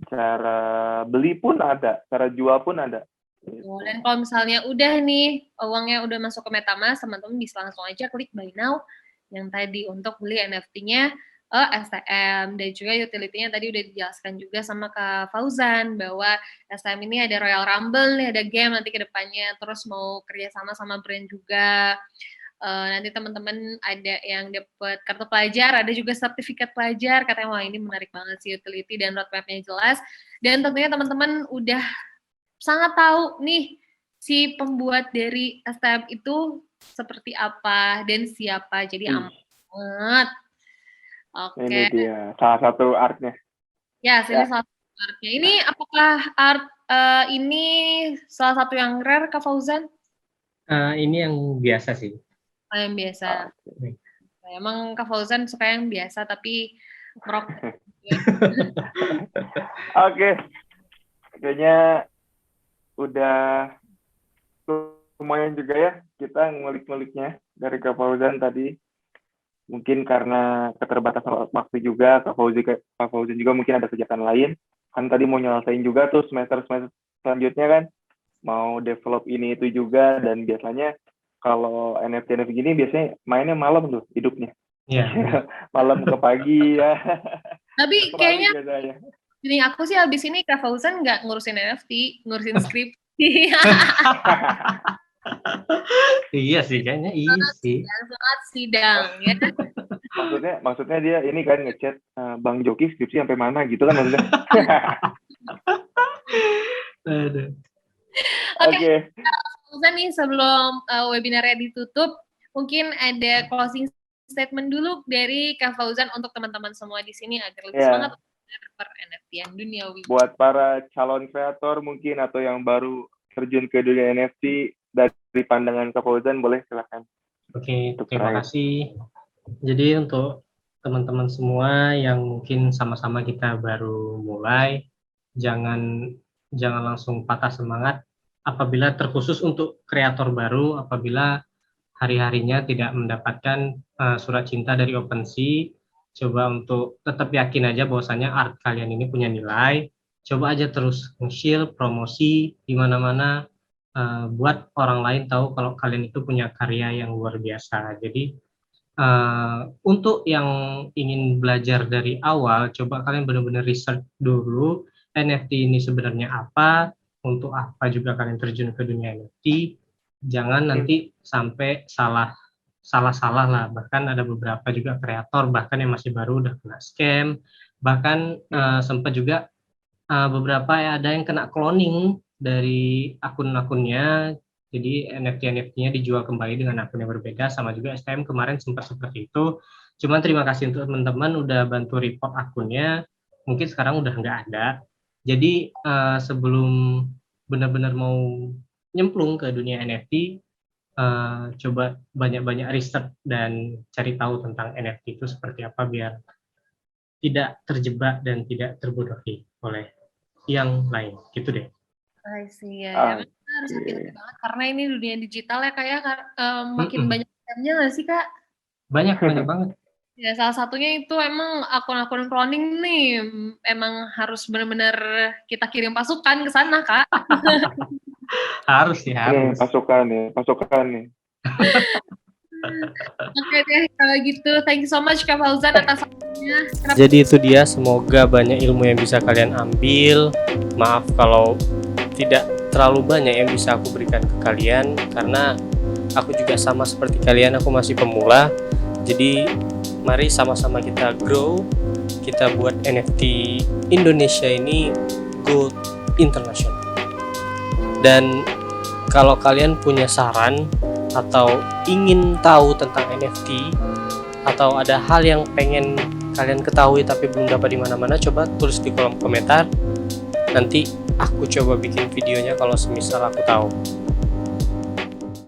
cara beli pun ada, cara jual pun ada. Dan kalau misalnya udah nih, uangnya udah masuk ke MetaMask, teman-teman bisa langsung aja klik buy now yang tadi untuk beli NFT-nya STM. Dan juga utility-nya tadi udah dijelaskan juga sama Kak Fauzan, bahwa STM ini ada Royal Rumble nih, ada game nanti ke depannya, terus mau kerjasama sama brand juga. Nanti teman-teman ada yang dapat kartu pelajar, ada juga sertifikat pelajar, katanya wah ini menarik banget sih utility dan roadmap-nya jelas. Dan tentunya teman-teman udah sangat tahu nih si pembuat dari STM itu seperti apa dan siapa. Jadi aman banget. Oke. Ini dia salah satu artnya. Ya, sini salah satu artnya. Ini apakah art ini salah satu yang rare, Kak Fauzan? Ini yang biasa sih. Yang biasa. Emang Kak Fauzan suka yang biasa tapi merokok. Oke. Kayaknya udah lumayan juga ya kita ngulik-nguliknya dari Kak Fauzan tadi. Mungkin karena keterbatasan waktu juga, Kak Fauzan juga mungkin ada kegiatan lain. Kan tadi mau nyelesain juga tuh semester selanjutnya kan. Mau develop ini itu juga, dan biasanya kalau NFT gini biasanya mainnya malam tuh hidupnya. Iya. Malam ke pagi ya. Tapi kayaknya ini aku sih habis ini Kak Fauzan nggak ngurusin NFT, ngurusin skripsi. Iya sih, kayaknya iya sih. Sangat sidang ya. Maksudnya dia ini kan ngechat Bang Joki skripsi sampai mana gitu kan maksudnya. Oke. Fauzan nih sebelum webinarnya ditutup, mungkin ada closing statement dulu dari Kak Fauzan untuk teman-teman semua di sini agar lebih semangat per NFT-an duniawi. Buat para calon kreator mungkin atau yang baru terjun ke dunia NFT, dari pandangan Kak Fauzan boleh silakan. Oke, terima kasih. Jadi untuk teman-teman semua yang mungkin sama-sama kita baru mulai, jangan langsung patah semangat apabila terkhusus untuk kreator baru, apabila hari-harinya tidak mendapatkan surat cinta dari OpenSea, coba untuk tetap yakin aja bahwasanya art kalian ini punya nilai. Coba aja terus nge-share, promosi di mana-mana, buat orang lain tahu kalau kalian itu punya karya yang luar biasa. Jadi untuk yang ingin belajar dari awal, coba kalian benar-benar research dulu NFT ini sebenarnya apa, untuk apa juga kalian terjun ke dunia NFT. Jangan nanti sampai salah lah, bahkan ada beberapa juga kreator bahkan yang masih baru udah kena scam, bahkan sempat juga beberapa ya ada yang kena cloning dari akun-akunnya, jadi NFT-nya dijual kembali dengan akun yang berbeda, sama juga STM kemarin sempat seperti itu. Cuman terima kasih untuk teman-teman udah bantu report akunnya, mungkin sekarang udah nggak ada. Jadi sebelum benar-benar mau nyemplung ke dunia NFT, coba banyak-banyak riset dan cari tahu tentang NFT itu seperti apa biar tidak terjebak dan tidak terbodohi oleh yang lain, gitu deh. I see, ya. Ah, Emang kita harus hati-hati iya. banget karena ini dunia digital ya kayak makin Mm-mm. banyak scamnya nggak sih Kak? Banyak banget. Ya salah satunya itu emang akun-akun cloning nih emang harus benar-benar kita kirim pasukan ke sana Kak. Harus sih, Nih, harus. pasukan nih. Oke deh kalau gitu, thank you so much Kak Fauzan atas waktunya. Jadi itu dia, semoga banyak ilmu yang bisa kalian ambil. Maaf kalau tidak terlalu banyak yang bisa aku berikan ke kalian, karena aku juga sama seperti kalian, aku masih pemula. Jadi mari sama-sama kita grow, kita buat NFT Indonesia ini go internasional. Dan kalau kalian punya saran atau ingin tahu tentang NFT, atau ada hal yang pengen kalian ketahui tapi belum dapat di mana-mana, coba tulis di kolom komentar. Nanti aku coba bikin videonya kalau semisal aku tahu.